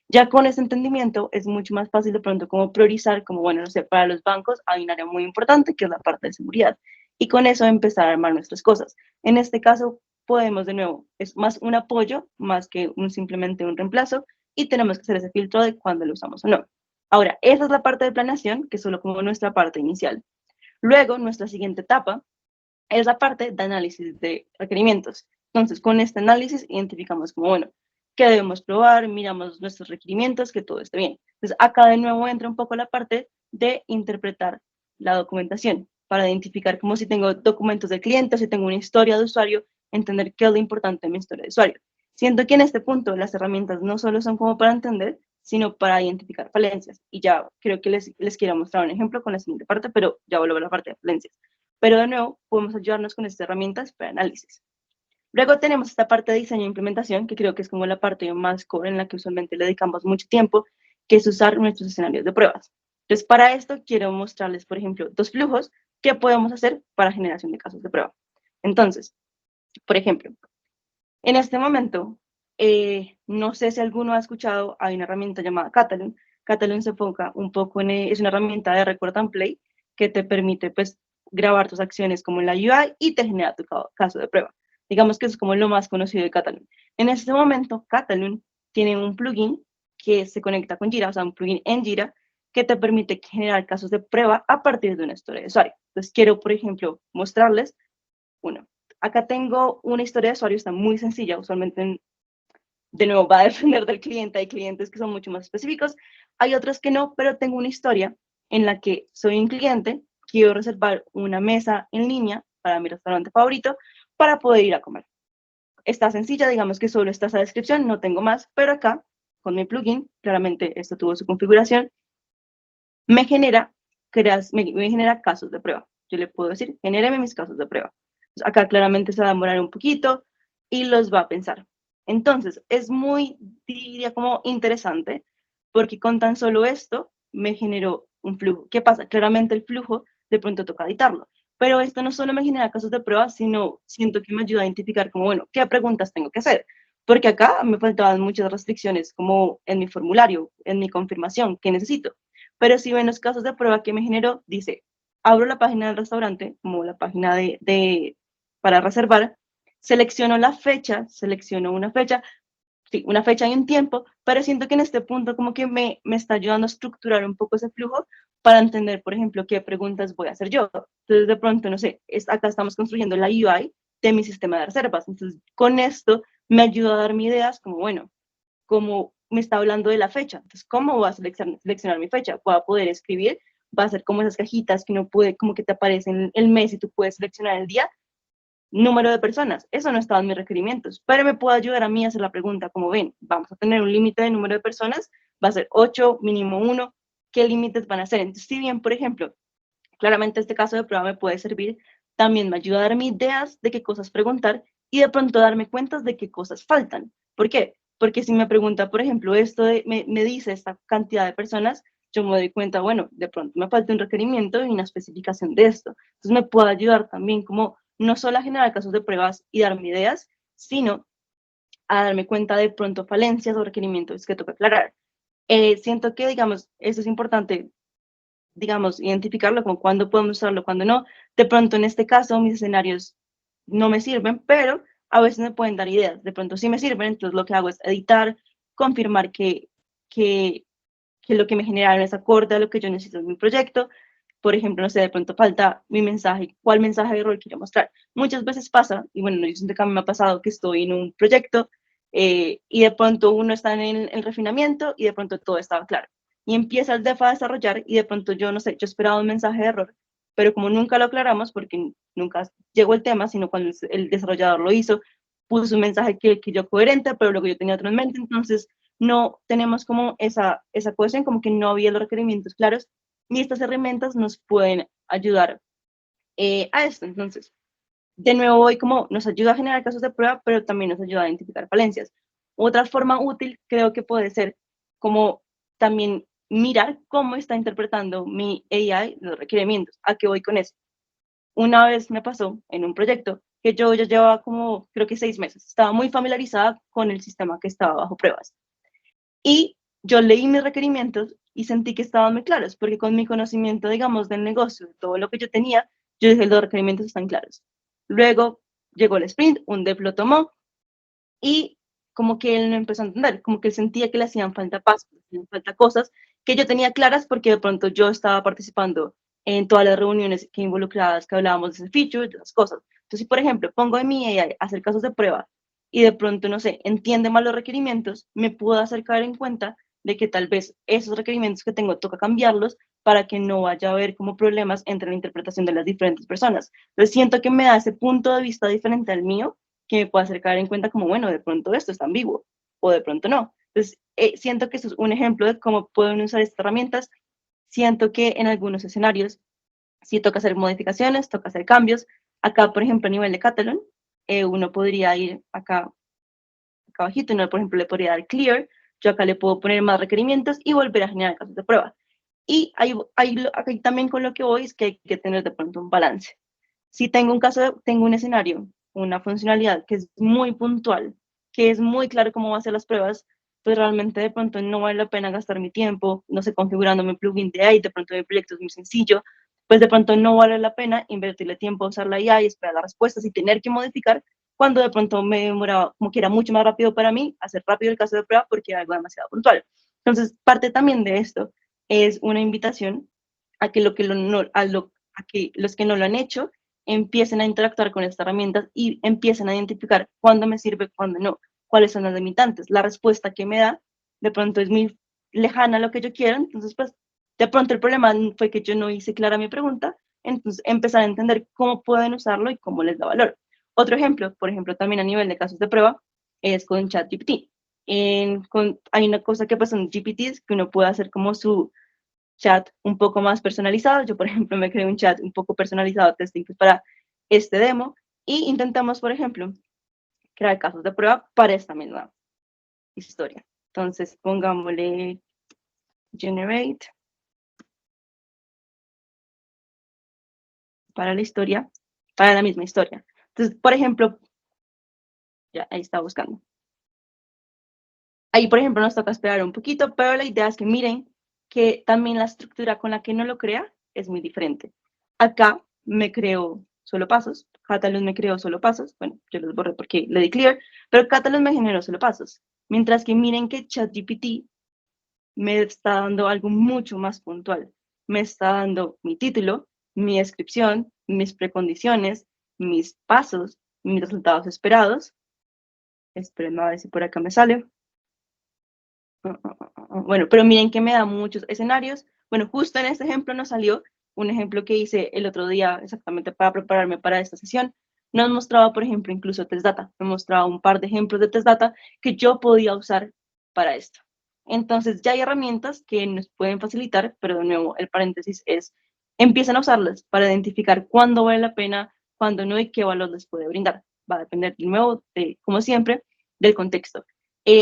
Ya con ese entendimiento es mucho más fácil de pronto como priorizar, como bueno, no sé, para los bancos hay un área muy importante que es la parte de seguridad y con eso empezar a armar nuestras cosas. En este caso podemos de nuevo, es más un apoyo más que simplemente un reemplazo y tenemos que hacer ese filtro de cuándo lo usamos o no. Ahora, esa es la parte de planeación, que es solo como nuestra parte inicial. Luego, nuestra siguiente etapa es la parte de análisis de requerimientos. Entonces, con este análisis identificamos como, bueno, qué debemos probar, miramos nuestros requerimientos, que todo esté bien. Entonces, acá de nuevo entra un poco la parte de interpretar la documentación para identificar como si tengo documentos de cliente, si tengo una historia de usuario, entender qué es lo importante en mi historia de usuario. Siento que en este punto las herramientas no solo son como para entender, sino para identificar falencias. Y ya creo que les quiero mostrar un ejemplo con la siguiente parte, pero ya vuelvo a la parte de falencias. Pero de nuevo, podemos ayudarnos con estas herramientas para análisis. Luego tenemos esta parte de diseño e implementación, que creo que es como la parte más core en la que usualmente le dedicamos mucho tiempo, que es usar nuestros escenarios de pruebas. Entonces, para esto quiero mostrarles, por ejemplo, 2 flujos que podemos hacer para generación de casos de prueba. Entonces, por ejemplo, en este momento, no sé si alguno ha escuchado, hay una herramienta llamada Catalan. Catalan se enfoca un poco es una herramienta de record and play que te permite, pues, grabar tus acciones como en la UI y te genera tu caso de prueba. Digamos que es como lo más conocido de Catalan. En este momento, Catalan tiene un plugin que se conecta con Jira, o sea, un plugin en Jira, que te permite generar casos de prueba a partir de una historia de usuario. Entonces, quiero, por ejemplo, mostrarles uno. Acá tengo una historia de usuario, está muy sencilla, usualmente, de nuevo, va a depender del cliente, hay clientes que son mucho más específicos, hay otros que no, pero tengo una historia en la que soy un cliente, quiero reservar una mesa en línea para mi restaurante favorito para poder ir a comer. Está sencilla, digamos que solo está esa descripción, no tengo más, pero acá, con mi plugin, claramente esto tuvo su configuración, me genera, me genera casos de prueba. Yo le puedo decir, genéreme mis casos de prueba. Entonces, acá claramente se va a demorar un poquito y los va a pensar. Entonces, es muy, diría, como interesante, porque con tan solo esto me generó un flujo. ¿Qué pasa? Claramente el flujo de pronto toca editarlo, pero esto no solo me genera casos de prueba, sino siento que me ayuda a identificar como, bueno, ¿qué preguntas tengo que hacer? Porque acá me faltaban muchas restricciones, como en mi formulario, en mi confirmación, ¿qué necesito? Pero si ven los casos de prueba que me generó, dice, abro la página del restaurante, como la página para reservar, selecciono la fecha, selecciono una fecha, sí, una fecha y un tiempo, pero siento que en este punto como que me está ayudando a estructurar un poco ese flujo para entender, por ejemplo, qué preguntas voy a hacer yo. Entonces, de pronto, no sé, acá estamos construyendo la UI de mi sistema de reservas. Entonces, con esto me ayuda a darme ideas como, bueno, como me está hablando de la fecha. Entonces, ¿cómo voy a seleccionar mi fecha? Voy a poder escribir, va a ser como esas cajitas que uno puede, como que te aparecen el mes y tú puedes seleccionar el día, número de personas. Eso no estaba en mis requerimientos, pero me puede ayudar a mí a hacer la pregunta, como ven, vamos a tener un límite de número de personas, va a ser 8, mínimo 1, ¿qué límites van a ser? Entonces, si bien, por ejemplo, claramente este caso de prueba me puede servir, también me ayuda a darme ideas de qué cosas preguntar y de pronto darme cuenta de qué cosas faltan. ¿Por qué? Porque si me pregunta, por ejemplo, esto me dice esta cantidad de personas, yo me doy cuenta, bueno, de pronto me falta un requerimiento y una especificación de esto. Entonces me puede ayudar también como no solo a generar casos de pruebas y darme ideas, sino a darme cuenta de pronto falencias o requerimientos que toca aclarar. Siento que, digamos, eso es importante, digamos, identificarlo como cuándo podemos usarlo, cuándo no. De pronto, en este caso, mis escenarios no me sirven, pero a veces me pueden dar ideas. De pronto sí me sirven, entonces lo que hago es editar, confirmar que, que lo que me generaron es acorde a lo que yo necesito en mi proyecto. Por ejemplo, no sé, de pronto falta mi mensaje, cuál mensaje de rol quiero mostrar. Muchas veces pasa, y bueno, yo siento que a mí me ha pasado que estoy en un proyecto y de pronto uno está en el refinamiento y de pronto todo estaba claro. Y empieza el DEF a desarrollar y de pronto yo, no sé, yo esperaba un mensaje de error, pero como nunca lo aclaramos, porque nunca llegó el tema, sino cuando el desarrollador lo hizo, puso un mensaje que yo coherente, pero luego yo tenía otro en mente, entonces no tenemos como esa cohesión, como que no había los requerimientos claros, y estas herramientas nos pueden ayudar a esto. Entonces, de nuevo, hoy como nos ayuda a generar casos de prueba, pero también nos ayuda a identificar falencias. Otra forma útil creo que puede ser como también mirar cómo está interpretando mi AI los requerimientos. ¿A qué voy con eso? Una vez me pasó en un proyecto que yo ya llevaba como, creo que 6 meses, estaba muy familiarizada con el sistema que estaba bajo pruebas. Y yo leí mis requerimientos y sentí que estaban muy claros, porque con mi conocimiento, digamos, del negocio, de todo lo que yo tenía, yo dije, los requerimientos están claros. Luego llegó el sprint, un dev lo tomó y como que él no empezó a entender, como que él sentía que le hacían falta pasos, le hacían falta cosas que yo tenía claras porque de pronto yo estaba participando en todas las reuniones que involucradas, que hablábamos de ese feature, de las cosas. Entonces, si por ejemplo pongo en mi AI a hacer casos de prueba y de pronto, no sé, entiende mal los requerimientos, me puedo acercar en cuenta de que tal vez esos requerimientos que tengo toca cambiarlos para que no vaya a haber como problemas entre la interpretación de las diferentes personas. Entonces siento que me da ese punto de vista diferente al mío que me pueda acercar en cuenta como, bueno, de pronto esto está ambiguo o de pronto no. Entonces, siento que esto es un ejemplo de cómo pueden usar estas herramientas. Siento que en algunos escenarios sí toca hacer modificaciones, toca hacer cambios. Acá, por ejemplo, a nivel de Catalan, uno podría ir acá abajito, uno, por ejemplo, le podría dar clear, yo acá le puedo poner más requerimientos y volver a generar casos de prueba. Y aquí también con lo que voy es que hay que tener de pronto un balance. Si tengo un caso, tengo un escenario, una funcionalidad que es muy puntual, que es muy claro cómo va a ser las pruebas, pues realmente de pronto no vale la pena gastar mi tiempo, no sé, configurando mi plugin de AI, de pronto mi proyecto es muy sencillo, pues de pronto no vale la pena invertirle tiempo a usar la IA y esperar las respuestas y tener que modificar cuando de pronto me demoraba, como que era mucho más rápido para mí hacer rápido el caso de prueba porque era algo demasiado puntual. Entonces, parte también de esto es una invitación a que, a que los que no lo han hecho empiecen a interactuar con estas herramientas y empiecen a identificar cuándo me sirve, cuándo no, cuáles son las limitantes. La respuesta que me da de pronto es muy lejana a lo que yo quiero, entonces pues de pronto el problema fue que yo no hice clara mi pregunta, entonces empezar a entender cómo pueden usarlo y cómo les da valor. Otro ejemplo, por ejemplo, también a nivel de casos de prueba, es con ChatGPT. Hay una cosa que pasa en GPTs que uno puede hacer como su chat un poco más personalizado. Yo, por ejemplo, me creé un chat un poco personalizado testing para este demo y intentamos, por ejemplo, crear casos de prueba para esta misma historia. Entonces, pongámosle generate para la historia, para la misma historia. Entonces, por ejemplo, ya ahí está buscando. Ahí, por ejemplo, nos toca esperar un poquito, pero la idea es que miren que también la estructura con la que no lo crea es muy diferente. Acá me creo solo pasos, Catalos me creó solo pasos, bueno, yo los borré porque le di clear, pero Catalos me generó solo pasos. Mientras que miren que ChatGPT me está dando algo mucho más puntual. Me está dando mi título, mi descripción, mis precondiciones, mis pasos, mis resultados esperados. Esperen a ver si por acá me sale. Bueno, pero miren que me da muchos escenarios. Bueno, justo en este ejemplo nos salió un ejemplo que hice el otro día exactamente para prepararme para esta sesión. Nos mostraba, por ejemplo, incluso test data. Me mostraba un par de ejemplos de test data que yo podía usar para esto. Entonces ya hay herramientas que nos pueden facilitar, pero de nuevo el paréntesis es, empiezan a usarlas para identificar cuándo vale la pena, cuándo no y qué valor les puede brindar. Va a depender de nuevo, como siempre, del contexto.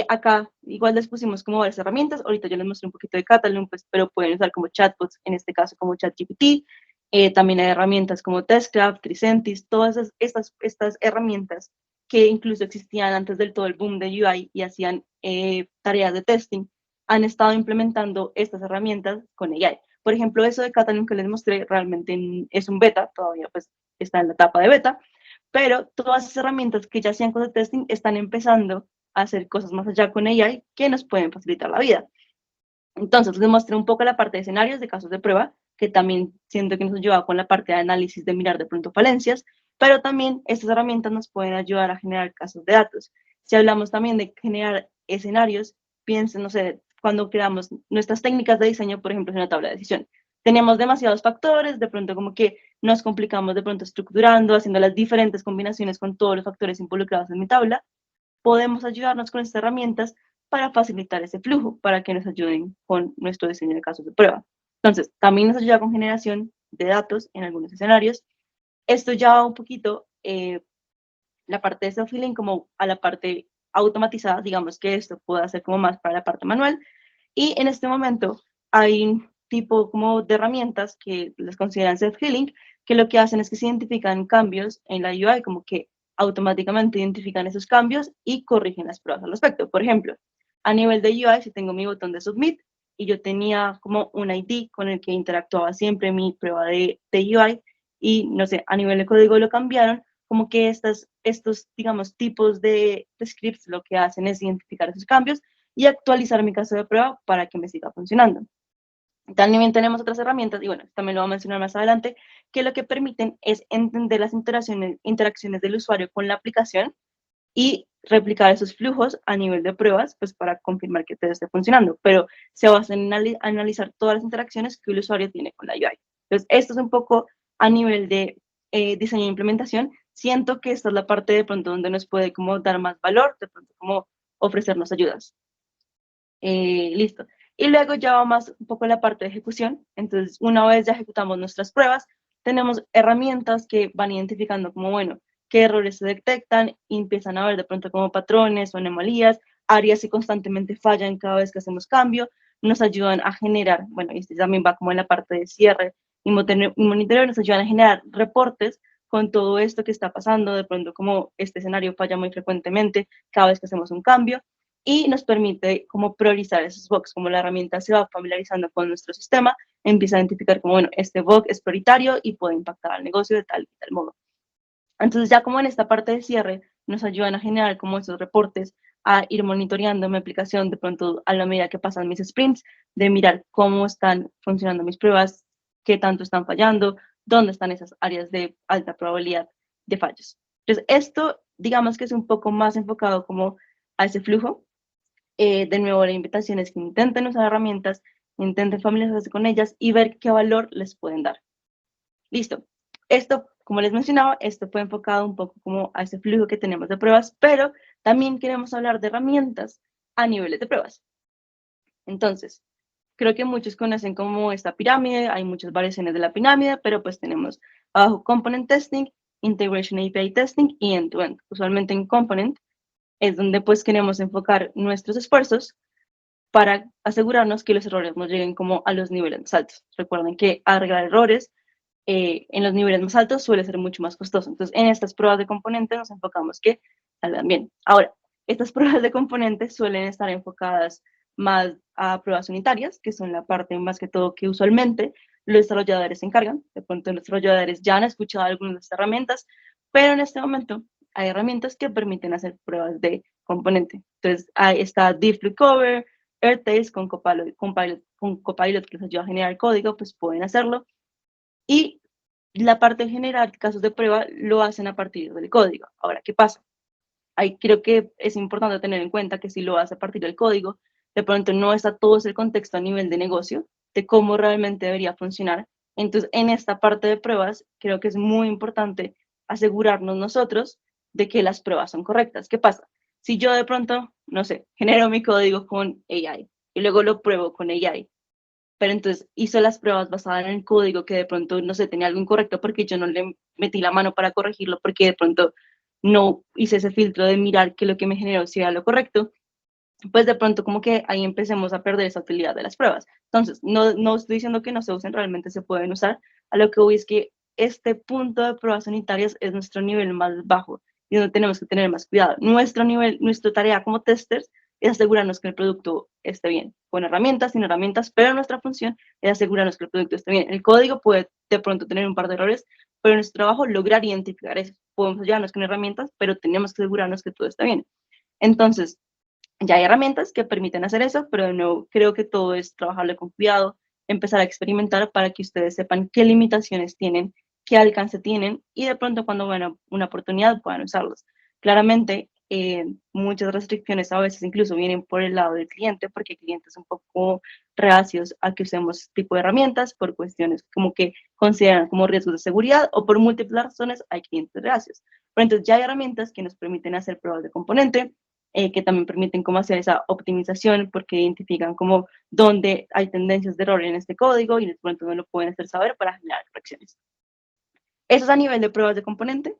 Acá igual les pusimos como varias herramientas, ahorita yo les mostré un poquito de Catalan, pues, pero pueden usar como chatbots, en este caso como ChatGPT, también hay herramientas como Testcraft, Tricentis, todas estas herramientas que incluso existían antes del todo el boom de UI y hacían tareas de testing, han estado implementando estas herramientas con AI. Por ejemplo, eso de Catalan que les mostré realmente es un beta, todavía pues está en la etapa de beta, pero todas esas herramientas que ya hacían cosas de testing están empezando a hacer cosas más allá con AI que nos pueden facilitar la vida. Entonces, les mostré un poco la parte de escenarios de casos de prueba, que también siento que nos ayuda con la parte de análisis de mirar de pronto falencias, pero también estas herramientas nos pueden ayudar a generar casos de datos. Si hablamos también de generar escenarios, piensen, no sé, cuando creamos nuestras técnicas de diseño, por ejemplo, en una tabla de decisión. Tenemos demasiados factores, de pronto como que nos complicamos de pronto estructurando, haciendo las diferentes combinaciones con todos los factores involucrados en mi tabla. Podemos ayudarnos con estas herramientas para facilitar ese flujo, para que nos ayuden con nuestro diseño de casos de prueba. Entonces, también nos ayuda con generación de datos en algunos escenarios. Esto ya va un poquito la parte de self-healing como a la parte automatizada, digamos que esto puede hacer como más para la parte manual. Y en este momento hay un tipo como de herramientas que les consideran self-healing, que lo que hacen es que se identifican cambios en la UI, como que automáticamente identifican esos cambios y corrigen las pruebas al respecto. Por ejemplo, a nivel de UI, si tengo mi botón de submit y yo tenía como un ID con el que interactuaba siempre mi prueba de UI y no sé, a nivel de código lo cambiaron, como que estos, digamos, tipos de scripts lo que hacen es identificar esos cambios y actualizar mi caso de prueba para que me siga funcionando. También tenemos otras herramientas, y bueno, también lo voy a mencionar más adelante, que lo que permiten es entender las interacciones del usuario con la aplicación y replicar esos flujos a nivel de pruebas, pues para confirmar que todo esté funcionando, pero se basa en analizar todas las interacciones que el usuario tiene con la UI. Entonces, esto es un poco a nivel de diseño e implementación. Siento que esta es la parte de pronto donde nos puede como dar más valor, de pronto como ofrecernos ayudas. Listo. Y luego ya va más un poco la parte de ejecución. Entonces, una vez ya ejecutamos nuestras pruebas, tenemos herramientas que van identificando como, bueno, qué errores se detectan y empiezan a ver de pronto como patrones o anomalías, áreas que constantemente fallan cada vez que hacemos cambio, nos ayudan a generar, bueno, y este también va como en la parte de cierre y monitoreo, nos ayudan a generar reportes con todo esto que está pasando, de pronto como este escenario falla muy frecuentemente cada vez que hacemos un cambio, y nos permite como priorizar esos bugs, como la herramienta se va familiarizando con nuestro sistema, empieza a identificar como, bueno, este bug es prioritario y puede impactar al negocio de tal y tal modo. Entonces ya como en esta parte de cierre nos ayudan a generar como esos reportes, a ir monitoreando mi aplicación de pronto a la medida que pasan mis sprints, de mirar cómo están funcionando mis pruebas, qué tanto están fallando, dónde están esas áreas de alta probabilidad de fallos. Entonces, esto, digamos que es un poco más enfocado como a ese flujo. De nuevo, la invitación es que intenten usar herramientas, intenten familiarizarse con ellas y ver qué valor les pueden dar. Listo. Esto, como les mencionaba, esto fue enfocado un poco como a ese flujo que tenemos de pruebas, pero también queremos hablar de herramientas a niveles de pruebas. Entonces, creo que muchos conocen como esta pirámide, hay muchas variaciones de la pirámide, pero pues tenemos abajo Component Testing, Integration API Testing y End-to-End. Usualmente en Component es donde pues queremos enfocar nuestros esfuerzos para asegurarnos que los errores no lleguen como a los niveles más altos. Recuerden que arreglar errores en los niveles más altos suele ser mucho más costoso. Entonces, en estas pruebas de componentes nos enfocamos que salgan bien. Ahora, estas pruebas de componentes suelen estar enfocadas más a pruebas unitarias, que son la parte más que todo que usualmente los desarrolladores se encargan. De pronto los desarrolladores ya han escuchado algunas de estas herramientas, pero en este momento hay herramientas que permiten hacer pruebas de componente. Entonces, ahí está DiffLookcover, Airtails con Copilot que les ayuda a generar código, pues pueden hacerlo. Y la parte de generar casos de prueba lo hacen a partir del código. Ahora, ¿qué pasa? Ahí creo que es importante tener en cuenta que si lo hace a partir del código, de pronto no está todo ese contexto a nivel de negocio, de cómo realmente debería funcionar. Entonces, en esta parte de pruebas, creo que es muy importante asegurarnos nosotros de que las pruebas son correctas. ¿Qué pasa? Si yo de pronto, no sé, genero mi código con AI y luego lo pruebo con AI, pero entonces hizo las pruebas basadas en el código que de pronto, no sé, tenía algo incorrecto porque yo no le metí la mano para corregirlo, porque de pronto no hice ese filtro de mirar que lo que me generó sea lo correcto, pues de pronto como que ahí empecemos a perder esa utilidad de las pruebas. Entonces, no estoy diciendo que no se usen, realmente se pueden usar. A lo que voy es que este punto de pruebas sanitarias es nuestro nivel más bajo y donde tenemos que tener más cuidado. Nuestro nivel, nuestra tarea como testers es asegurarnos que el producto esté bien, con herramientas, sin herramientas, pero nuestra función es asegurarnos que el producto esté bien. El código puede de pronto tener un par de errores, pero nuestro trabajo es lograr identificar eso. Podemos ayudarnos con herramientas, pero tenemos que asegurarnos que todo está bien. Entonces, ya hay herramientas que permiten hacer eso, pero de nuevo creo que todo es trabajarle con cuidado, empezar a experimentar para que ustedes sepan qué limitaciones tienen, qué alcance tienen y de pronto cuando vean una oportunidad puedan usarlos. Claramente, muchas restricciones a veces incluso vienen por el lado del cliente, porque clientes un poco reacios a que usemos este tipo de herramientas por cuestiones como que consideran como riesgos de seguridad o por múltiples razones hay clientes reacios. Pero entonces ya hay herramientas que nos permiten hacer pruebas de componente, que también permiten cómo hacer esa optimización porque identifican como dónde hay tendencias de error en este código y de pronto no lo pueden hacer saber para generar correcciones. Eso es a nivel de pruebas de componente.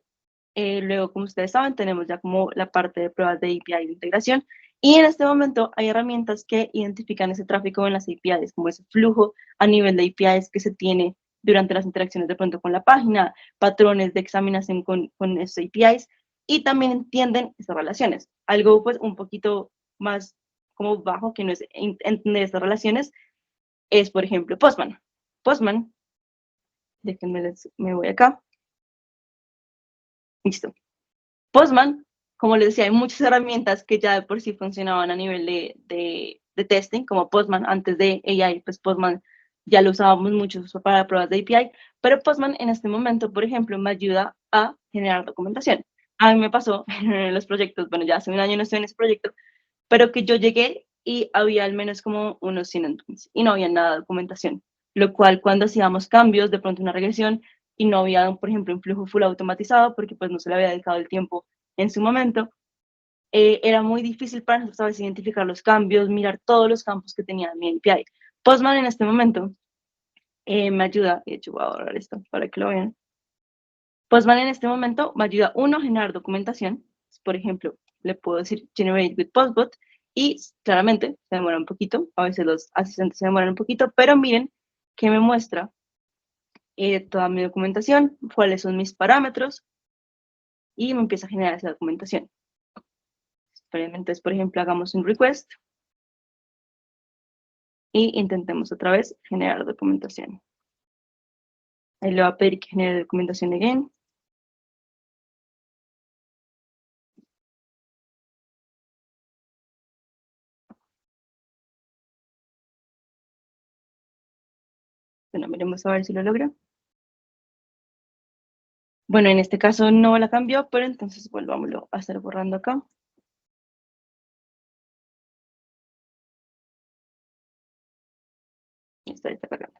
Luego, como ustedes saben, tenemos ya como la parte de pruebas de API de integración y en este momento hay herramientas que identifican ese tráfico en las APIs, como ese flujo a nivel de APIs que se tiene durante las interacciones de pronto con la página, patrones de examinación con esos APIs y también entienden esas relaciones. Algo pues un poquito más como bajo que no es entender estas relaciones es, por ejemplo, Postman. Postman, déjenme, me voy acá. Listo. Postman, como les decía, hay muchas herramientas que ya de por sí funcionaban a nivel de testing, como Postman antes de AI, pues Postman ya lo usábamos mucho para pruebas de API, pero Postman en este momento, por ejemplo, me ayuda a generar documentación. A mí me pasó en los proyectos, bueno, ya hace un año no estoy en ese proyecto, pero que yo llegué y había al menos como unos 100 endpoints y no había nada de documentación, lo cual cuando hacíamos cambios, de pronto una regresión, y no había, por ejemplo, un flujo full automatizado porque pues no se le había dedicado el tiempo en su momento, era muy difícil para nosotros a veces identificar los cambios, mirar todos los campos que tenía mi API. Postman en este momento me ayuda, de hecho voy a borrar esto para que lo vean. Postman en este momento me ayuda, uno, a generar documentación, por ejemplo, le puedo decir generate with Postbot, y claramente se demora un poquito, a veces los asistentes se demoran un poquito, pero miren que me muestra toda mi documentación, cuáles son mis parámetros, y me empieza a generar esa documentación. Entonces, por ejemplo, hagamos un request y intentemos otra vez generar documentación. Ahí le va a pedir que genere documentación again. Bueno, veremos a ver si lo logro. Bueno, en este caso no la cambió, pero entonces volvámoslo a estar borrando acá. Está cargando.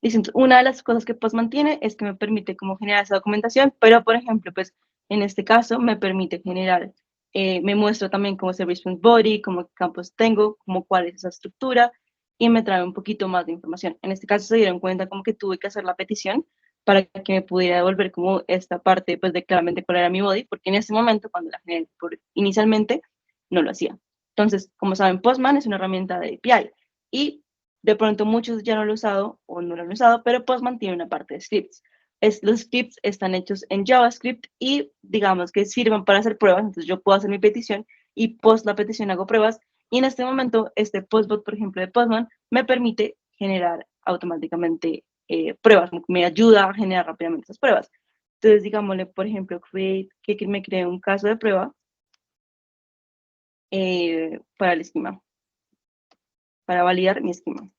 Listo, una de las cosas que Postman tiene es que me permite como generar esa documentación, pero por ejemplo, pues en este caso me permite generar, me muestra también cómo es el response body, cómo campos tengo, cómo cuál es esa estructura, y me trae un poquito más de información. En este caso se dieron cuenta como que tuve que hacer la petición para que me pudiera devolver como esta parte, pues de claramente cuál era mi body, porque en ese momento, cuando la generé inicialmente, no lo hacía. Entonces, como saben, Postman es una herramienta de API, y de pronto muchos ya no lo han usado o no lo han usado, pero Postman tiene una parte de scripts. Los scripts están hechos en JavaScript y digamos que sirven para hacer pruebas. Entonces yo puedo hacer mi petición y post la petición hago pruebas. Y en este momento, este postbot, por ejemplo, de Postman, me permite generar automáticamente pruebas, me ayuda a generar rápidamente esas pruebas. Entonces, digámosle, por ejemplo, que me cree un caso de prueba para el esquema, para validar mi esquema.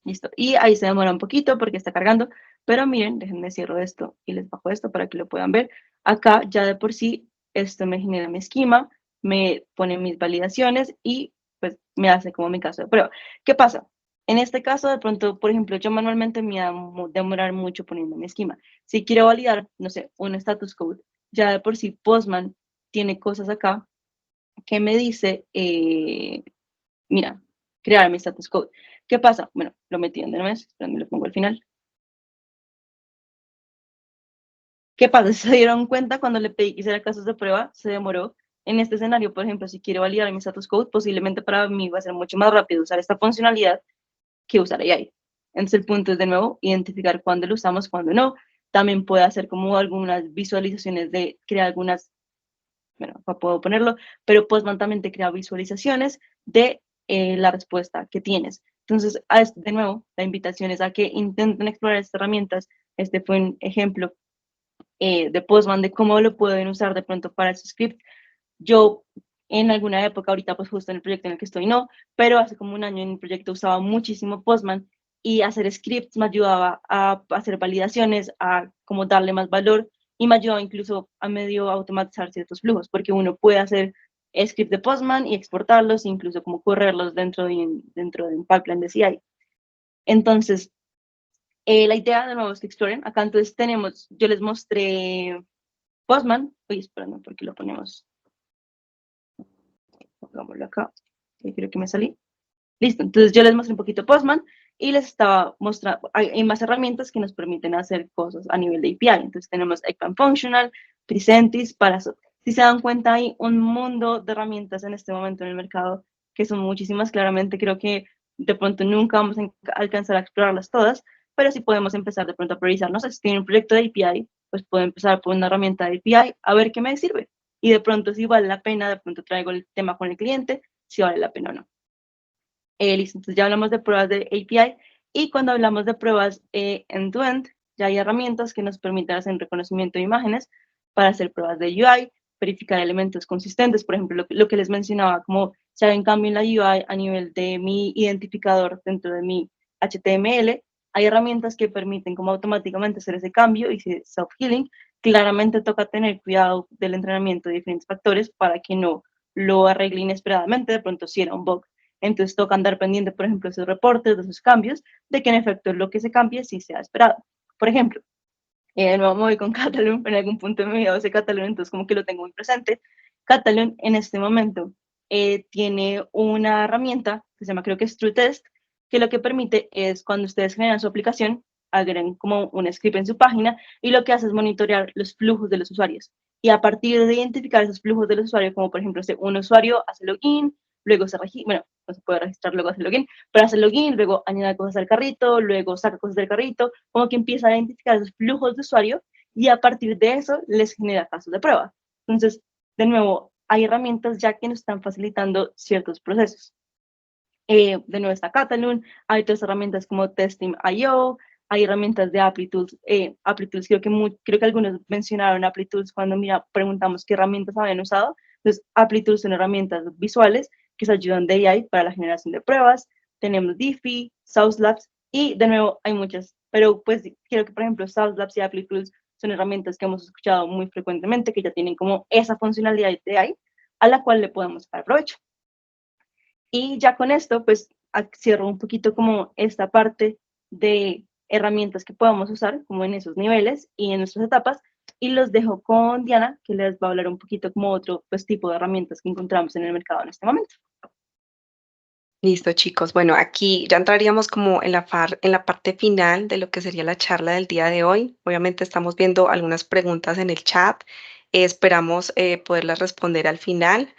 Listo. Y ahí se demora un poquito porque está cargando, pero miren, déjenme cierro esto y les bajo esto para que lo puedan ver. Acá ya de por sí esto me genera mi esquema, me pone mis validaciones y pues me hace como mi caso de prueba. ¿Qué pasa? En este caso, de pronto, por ejemplo, yo manualmente me va a demorar mucho poniendo mi esquema. Si quiero validar, no sé, un status code, ya de por sí Postman tiene cosas acá que me dice, mira, crear mi status code. ¿Qué pasa? Bueno, lo metí en el mes, pero me lo pongo al final. ¿Qué pasa? Se dieron cuenta cuando le pedí que hiciera casos de prueba, se demoró. En este escenario, por ejemplo, si quiero validar mi status code, posiblemente para mí va a ser mucho más rápido usar esta funcionalidad que usar AI. Entonces el punto es de nuevo identificar cuándo lo usamos, cuándo no. También puede hacer como algunas visualizaciones de crear algunas, bueno, no puedo ponerlo, pero Postman también te crea visualizaciones de la respuesta que tienes. Entonces, de nuevo, la invitación es a que intenten explorar estas herramientas. Este fue un ejemplo de Postman de cómo lo pueden usar de pronto para su script. Yo en alguna época, ahorita pues justo en el proyecto en el que estoy no, pero hace como un año en el proyecto usaba muchísimo Postman y hacer scripts me ayudaba a hacer validaciones, a como darle más valor y me ayudaba incluso a medio automatizar ciertos flujos, porque uno puede hacer script de Postman y exportarlos, incluso como correrlos dentro de un pipeline de CI. Entonces, la idea de nuevo es que exploren. Acá entonces tenemos, yo les mostré Postman. Oye, espérame, porque lo ponemos. Pongámoslo acá. Creo que me salí. Listo, entonces yo les mostré un poquito Postman y les estaba mostrando, hay más herramientas que nos permiten hacer cosas a nivel de API. Entonces tenemos ECPAN Functional, Presentis, Parasol. Si se dan cuenta, hay un mundo de herramientas en este momento en el mercado que son muchísimas. Claramente creo que de pronto nunca vamos a alcanzar a explorarlas todas, pero sí podemos empezar de pronto a priorizar. No sé, si tienen un proyecto de API, pues puedo empezar por una herramienta de API a ver qué me sirve. Y de pronto si vale la pena, de pronto traigo el tema con el cliente, si vale la pena o no. Listo, entonces ya hablamos de pruebas de API y cuando hablamos de pruebas end-to-end, ya hay herramientas que nos permiten hacer reconocimiento de imágenes para hacer pruebas de UI, verificar elementos consistentes, por ejemplo, lo que les mencionaba, como si hay un cambio en la UI a nivel de mi identificador dentro de mi HTML, hay herramientas que permiten como automáticamente hacer ese cambio y self-healing. Claramente toca tener cuidado del entrenamiento de diferentes factores para que no lo arregle inesperadamente, de pronto si era un bug. Entonces toca andar pendiente, por ejemplo, de esos reportes, de esos cambios, de que en efecto lo que se cambie sí sea esperado. Por ejemplo, no me voy con Catalan, en algún punto de mi vida usé Catalan, entonces como que lo tengo muy presente. Catalan en este momento tiene una herramienta que se llama, creo que es TrueTest, que lo que permite es cuando ustedes generan su aplicación, agregan como un script en su página y lo que hace es monitorear los flujos de los usuarios. Y a partir de identificar esos flujos de los usuarios, como por ejemplo, si un usuario hace login, luego se registra, bueno, no se puede registrar, luego hace login, pero hace login, luego añade cosas al carrito, luego saca cosas del carrito, como que empieza a identificar esos flujos de usuario y a partir de eso les genera casos de prueba. Entonces, de nuevo, hay herramientas ya que nos están facilitando ciertos procesos. De nuevo está Catalan, hay otras herramientas como Testing.io, hay herramientas de ApplyTools. ApplyTools, creo que algunos mencionaron ApplyTools cuando preguntamos qué herramientas habían usado. Entonces, ApplyTools son herramientas visuales que se ayudan de AI para la generación de pruebas. Tenemos Diffie, Sauce Labs y de nuevo hay muchas, pero pues creo que por ejemplo Sauce Labs y ApplyTools son herramientas que hemos escuchado muy frecuentemente, que ya tienen como esa funcionalidad de AI a la cual le podemos dar provecho. Y ya con esto, pues cierro un poquito como esta parte de herramientas que podamos usar como en esos niveles y en nuestras etapas, y los dejo con Diana, que les va a hablar un poquito como otro pues, tipo de herramientas que encontramos en el mercado en este momento.
Listo, chicos. Bueno, aquí ya entraríamos como en en la parte final de lo que sería la charla del día de hoy. Obviamente estamos viendo algunas preguntas en el chat. Esperamos poderlas responder al final.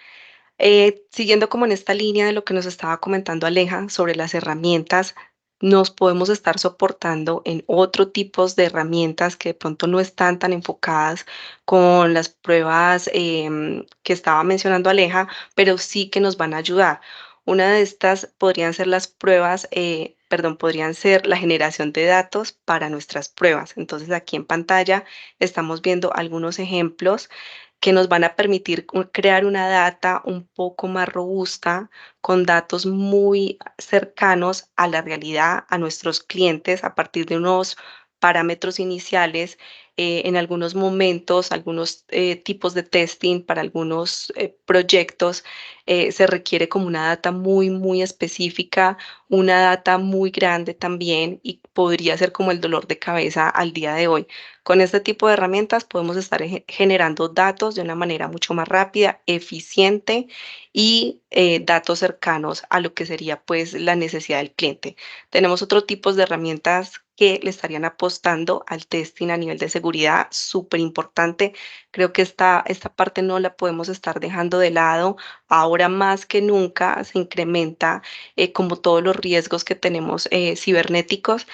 Siguiendo como en esta línea de lo que nos estaba comentando Aleja sobre las herramientas, nos podemos estar soportando en otro tipos de herramientas que de pronto no están tan enfocadas con las pruebas que estaba mencionando Aleja, pero sí que nos van a ayudar. Una de estas podrían ser las pruebas, perdón, podrían ser la generación de datos para nuestras pruebas. Entonces aquí en pantalla estamos viendo algunos ejemplos que nos van a permitir crear una data un poco más robusta, con datos muy cercanos a la realidad, a nuestros clientes, a partir de unos parámetros iniciales, en algunos momentos, algunos tipos de testing para algunos proyectos, se requiere como una data muy, muy específica, una data muy grande también y podría ser como el dolor de cabeza al día de hoy. Con este tipo de herramientas podemos estar generando datos de una manera mucho más rápida, eficiente y datos cercanos a lo que sería pues la necesidad del cliente. Tenemos otros tipos de herramientas que le estarían apostando al testing a nivel de seguridad, súper importante. Creo que esta parte no la podemos estar dejando de lado. Ahora más que nunca se incrementa como todos los riesgos que tenemos cibernéticos.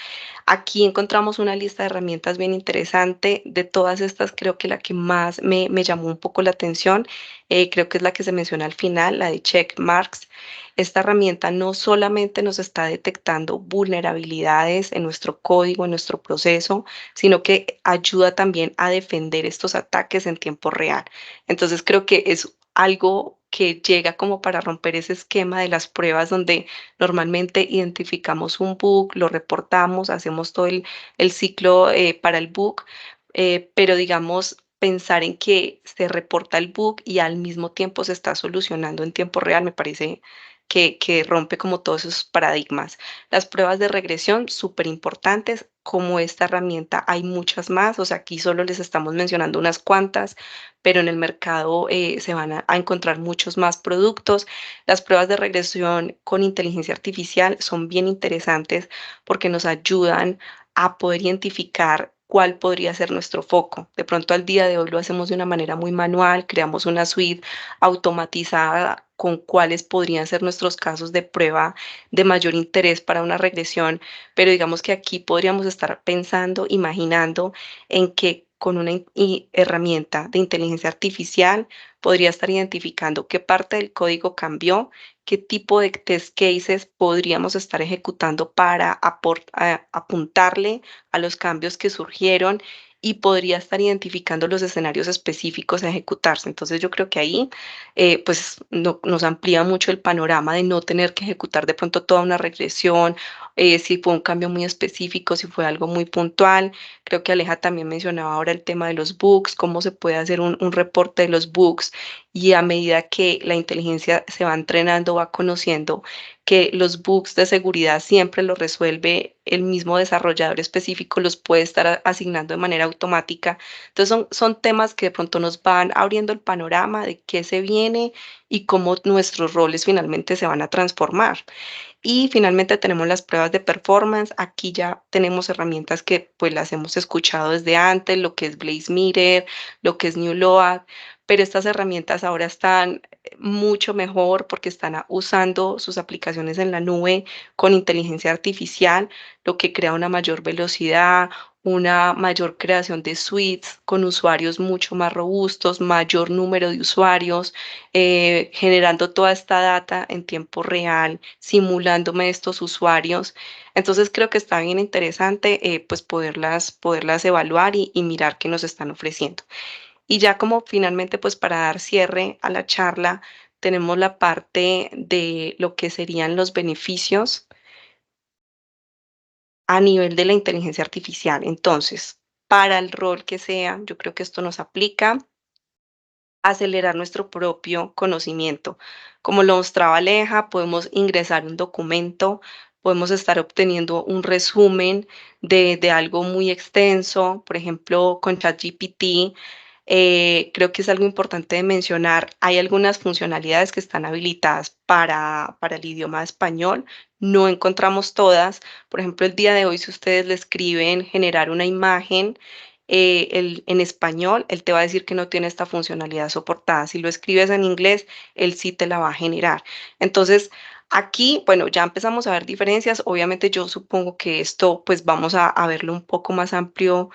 Aquí encontramos una lista de herramientas bien interesante. De todas estas, creo que la que más me llamó un poco la atención, creo que es la que se menciona al final, la de Checkmarks. Esta herramienta no solamente nos está detectando vulnerabilidades en nuestro código, en nuestro proceso, sino que ayuda también a defender estos ataques en tiempo real. Entonces, creo que es algo que llega como para romper ese esquema de las pruebas donde normalmente identificamos un bug, lo reportamos, hacemos todo el ciclo para el bug, pero digamos, pensar en que se reporta el bug y al mismo tiempo se está solucionando en tiempo real, me parece que rompe como todos esos paradigmas. Las pruebas de regresión, súper importantes. Como esta herramienta hay muchas más, o sea, aquí solo les estamos mencionando unas cuantas, pero en el mercado se van a encontrar muchos más productos. Las pruebas de regresión con inteligencia artificial son bien interesantes porque nos ayudan a poder identificar cuál podría ser nuestro foco. De pronto al día de hoy lo hacemos de una manera muy manual, creamos una suite automatizada con cuáles podrían ser nuestros casos de prueba de mayor interés para una regresión, pero digamos que aquí podríamos estar pensando, imaginando en que con una herramienta de inteligencia artificial podría estar identificando qué parte del código cambió, qué tipo de test cases podríamos estar ejecutando para apuntarle a los cambios que surgieron y podría estar identificando los escenarios específicos a ejecutarse. Entonces yo creo que ahí pues nos amplía mucho el panorama de no tener que ejecutar de pronto toda una regresión, si fue un cambio muy específico, si fue algo muy puntual. Creo que Aleja también mencionaba ahora el tema de los bugs, cómo se puede hacer un reporte de los bugs y a medida que la inteligencia se va entrenando, va conociendo que los bugs de seguridad siempre los resuelve el mismo desarrollador específico, los puede estar asignando de manera automática. Entonces son temas que de pronto nos van abriendo el panorama de qué se viene y cómo nuestros roles finalmente se van a transformar. Y finalmente tenemos las pruebas de performance. Aquí ya tenemos herramientas que pues las hemos escuchado desde antes, lo que es Blaze lo que es New Load, pero estas herramientas ahora están mucho mejor porque están usando sus aplicaciones en la nube con inteligencia artificial, lo que crea una mayor velocidad, una mayor creación de suites con usuarios mucho más robustos, mayor número de usuarios, generando toda esta data en tiempo real, simulándome estos usuarios. Entonces creo que está bien interesante pues poderlas evaluar y mirar qué nos están ofreciendo. Y ya como finalmente pues para dar cierre a la charla, tenemos la parte de lo que serían los beneficios a nivel de la inteligencia artificial. Entonces, para el rol que sea, yo creo que esto nos aplica a acelerar nuestro propio conocimiento. Como lo mostraba Aleja, podemos ingresar un documento, podemos estar obteniendo un resumen de algo muy extenso, por ejemplo, con ChatGPT. Creo que es algo importante de mencionar. Hay algunas funcionalidades que están habilitadas para el idioma español. No encontramos todas. Por ejemplo, el día de hoy, si ustedes le escriben generar una imagen en español, él te va a decir que no tiene esta funcionalidad soportada. Si lo escribes en inglés, él sí te la va a generar. Entonces, aquí, bueno, ya empezamos a ver diferencias. Obviamente yo supongo que esto, pues vamos a verlo un poco más amplio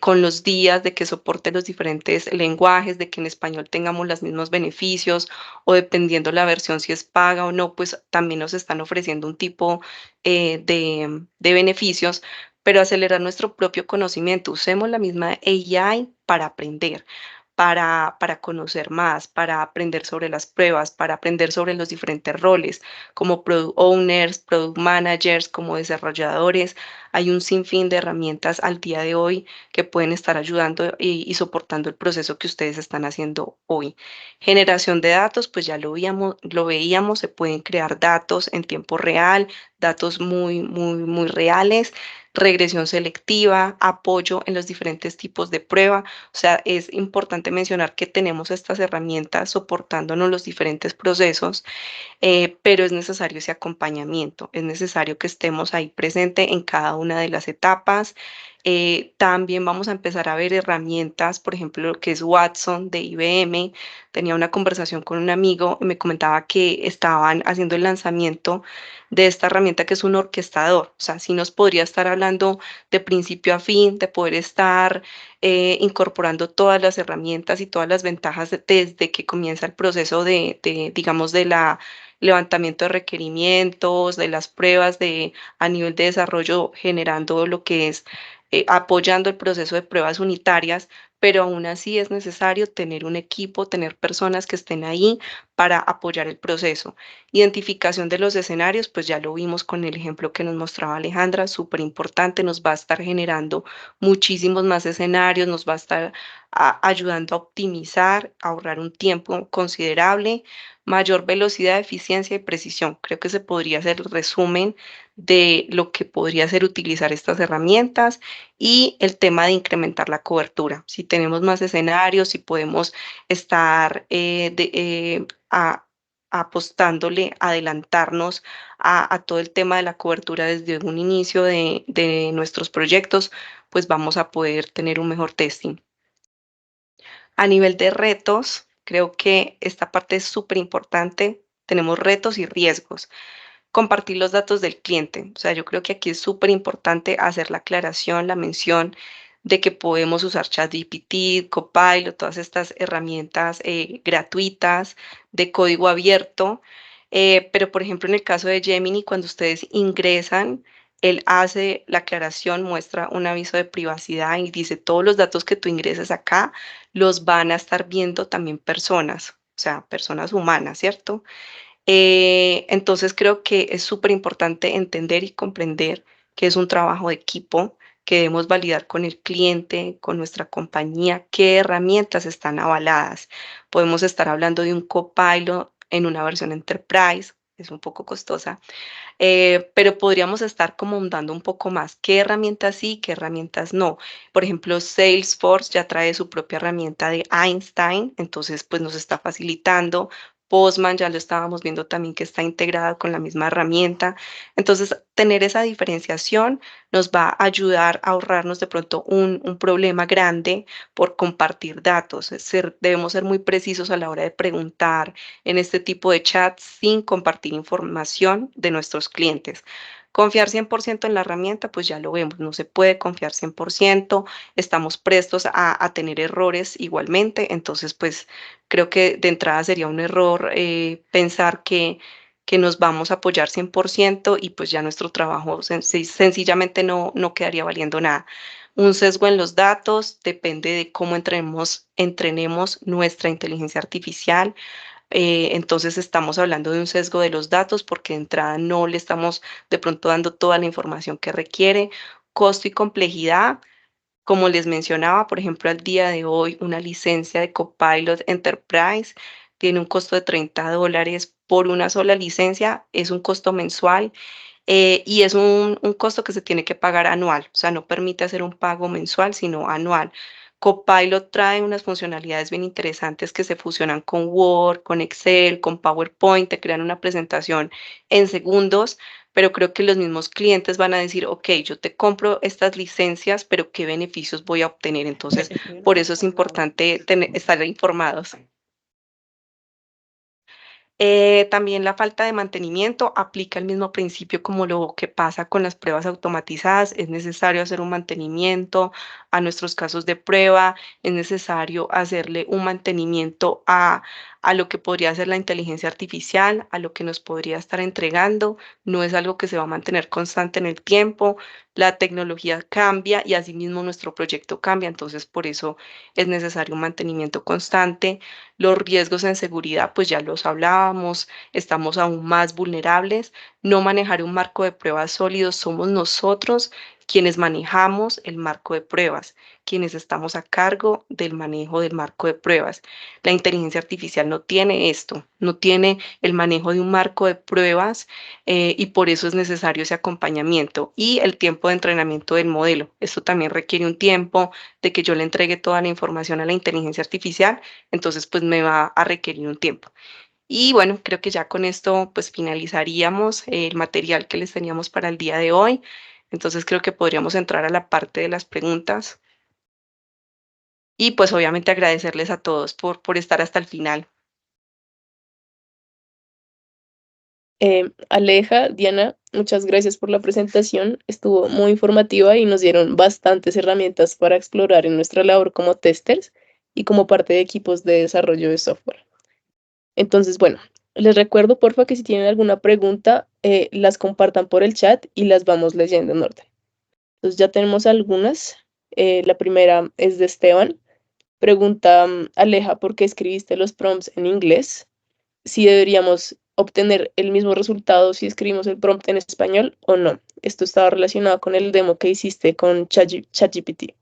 con los días, de que soporte los diferentes lenguajes, de que en español tengamos los mismos beneficios o dependiendo la versión si es paga o no, pues también nos están ofreciendo un tipo de beneficios, pero acelerar nuestro propio conocimiento. Usemos la misma AI para aprender, para conocer más, para aprender sobre las pruebas, para aprender sobre los diferentes roles, como product owners, product managers, como desarrolladores. Hay un sinfín de herramientas al día de hoy que pueden estar ayudando y soportando el proceso que ustedes están haciendo hoy. Generación de datos, pues ya lo veíamos, se pueden crear datos en tiempo real, datos muy, muy, muy reales, regresión selectiva, apoyo en los diferentes tipos de prueba. O sea, es importante mencionar que tenemos estas herramientas soportándonos los diferentes procesos, pero es necesario ese acompañamiento, es necesario que estemos ahí presente en cada una de las etapas. También vamos a empezar a ver herramientas, por ejemplo, lo que es Watson de IBM. Tenía una conversación con un amigo y me comentaba que estaban haciendo el lanzamiento de esta herramienta que es un orquestador. O sea, sí nos podría estar hablando de principio a fin, de poder estar incorporando todas las herramientas y todas las ventajas desde que comienza el proceso digamos, de la levantamiento de requerimientos, de las pruebas a nivel de desarrollo, generando lo que es apoyando el proceso de pruebas unitarias, pero aún así es necesario tener un equipo, tener personas que estén ahí para apoyar el proceso. Identificación de los escenarios, pues ya lo vimos con el ejemplo que nos mostraba Alejandra, súper importante, nos va a estar generando muchísimos más escenarios, nos va a estar ayudando a optimizar, a ahorrar un tiempo considerable, mayor velocidad, eficiencia y precisión. Creo que se podría hacer el resumen de lo que podría ser utilizar estas herramientas y el tema de incrementar la cobertura. Si tenemos más escenarios, si podemos estar apostándole, adelantarnos a todo el tema de la cobertura desde un inicio de nuestros proyectos, pues vamos a poder tener un mejor testing. A nivel de retos, creo que esta parte es súper importante. Tenemos retos y riesgos. Compartir los datos del cliente. O sea, yo creo que aquí es súper importante hacer la aclaración, la mención de que podemos usar ChatGPT, Copilot, todas estas herramientas gratuitas de código abierto. Pero, por ejemplo, en el caso de Gemini, cuando ustedes ingresan, él hace la aclaración, muestra un aviso de privacidad y dice, todos los datos que tú ingreses acá los van a estar viendo también personas, o sea, personas humanas, ¿cierto? Entonces creo que es súper importante entender y comprender que es un trabajo de equipo, que debemos validar con el cliente, con nuestra compañía, qué herramientas están avaladas. Podemos estar hablando de un copilot en una versión enterprise, es un poco costosa, pero podríamos estar como dando un poco más qué herramientas sí, qué herramientas no. Por ejemplo, Salesforce ya trae su propia herramienta de Einstein, entonces pues nos está facilitando. Postman ya lo estábamos viendo también que está integrada con la misma herramienta. Entonces, tener esa diferenciación nos va a ayudar a ahorrarnos de pronto un problema grande por compartir datos. Debemos ser muy precisos a la hora de preguntar en este tipo de chats sin compartir información de nuestros clientes. Confiar 100% en la herramienta, pues ya lo vemos, no se puede confiar 100%, estamos prestos a tener errores igualmente, entonces pues creo que de entrada sería un error pensar que nos vamos a apoyar 100% y pues ya nuestro trabajo sencillamente no quedaría valiendo nada. Un sesgo en los datos depende de cómo entrenemos nuestra inteligencia artificial. Entonces estamos hablando de un sesgo de los datos porque de entrada no le estamos de pronto dando toda la información que requiere. Costo y complejidad, como les mencionaba, por ejemplo, al día de hoy una licencia de Copilot Enterprise tiene un costo de $30 por una sola licencia, es un costo mensual y es un costo que se tiene que pagar anual, o sea, no permite hacer un pago mensual, sino anual. Copilot trae unas funcionalidades bien interesantes que se fusionan con Word, con Excel, con PowerPoint, te crean una presentación en segundos, pero creo que los mismos clientes van a decir, ok, yo te compro estas licencias, pero ¿qué beneficios voy a obtener? Entonces, por eso es importante estar informados. También la falta de mantenimiento aplica el mismo principio como lo que pasa con las pruebas automatizadas. Es necesario hacer un mantenimiento a nuestros casos de prueba, es necesario hacerle un mantenimiento a lo que podría ser la inteligencia artificial, a lo que nos podría estar entregando. No es algo que se va a mantener constante en el tiempo. La tecnología cambia y asimismo nuestro proyecto cambia. Entonces, por eso es necesario un mantenimiento constante. Los riesgos en seguridad, pues ya los hablábamos, estamos aún más vulnerables. No manejar un marco de pruebas sólido, somos nosotros quienes manejamos el marco de pruebas, quienes estamos a cargo del manejo del marco de pruebas. La inteligencia artificial no tiene esto, no tiene el manejo de un marco de pruebas y por eso es necesario ese acompañamiento y el tiempo de entrenamiento del modelo. Esto también requiere un tiempo de que yo le entregue toda la información a la inteligencia artificial, entonces pues me va a requerir un tiempo. Y bueno, creo que ya con esto pues finalizaríamos el material que les teníamos para el día de hoy. Entonces creo que podríamos entrar a la parte de las preguntas y pues obviamente agradecerles a todos por estar hasta el final.
Aleja, Diana, muchas gracias por la presentación. Estuvo muy informativa y nos dieron bastantes herramientas para explorar en nuestra labor como testers y como parte de equipos de desarrollo de software. Entonces, bueno, les recuerdo, porfa, que si tienen alguna pregunta, las compartan por el chat y las vamos leyendo en orden. Entonces, ya tenemos algunas. La primera es de Esteban. Pregunta, Aleja, ¿por qué escribiste los prompts en inglés? Si deberíamos obtener el mismo resultado si escribimos el prompt en español o no. Esto estaba relacionado con el demo que hiciste con ChatGPT.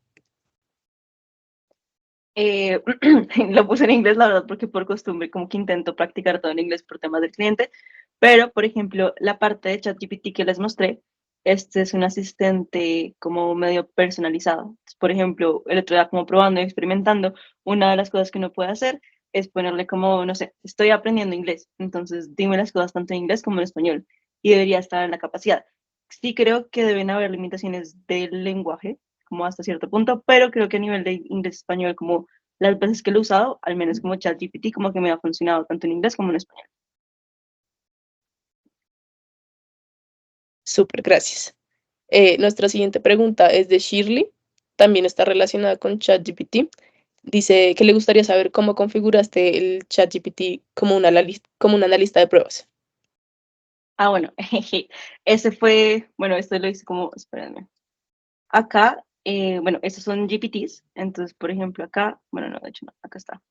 Lo puse en inglés, la verdad, porque por costumbre como que intento practicar todo en inglés por temas del cliente, pero, por ejemplo, la parte de ChatGPT que les mostré, este es un asistente como medio personalizado. Entonces, por ejemplo, el otro día como probando y experimentando, una de las cosas que uno puede hacer es ponerle como, no sé, estoy aprendiendo inglés, entonces dime las cosas tanto en inglés como en español, y debería estar en la capacidad. Sí creo que deben haber limitaciones del lenguaje, como hasta cierto punto, pero creo que a nivel de inglés-español, como las veces que lo he usado, al menos como ChatGPT, como que me ha funcionado tanto en inglés como en español.
Súper, gracias. Nuestra siguiente pregunta es de Shirley. También está relacionada con ChatGPT. Dice que le gustaría saber cómo configuraste el ChatGPT como como un analista de pruebas.
Ah, bueno, ese fue, bueno, esto lo hice como, espérenme. Acá, bueno, estos son GPTs, entonces, por ejemplo, acá, bueno, no, de hecho no, acá está.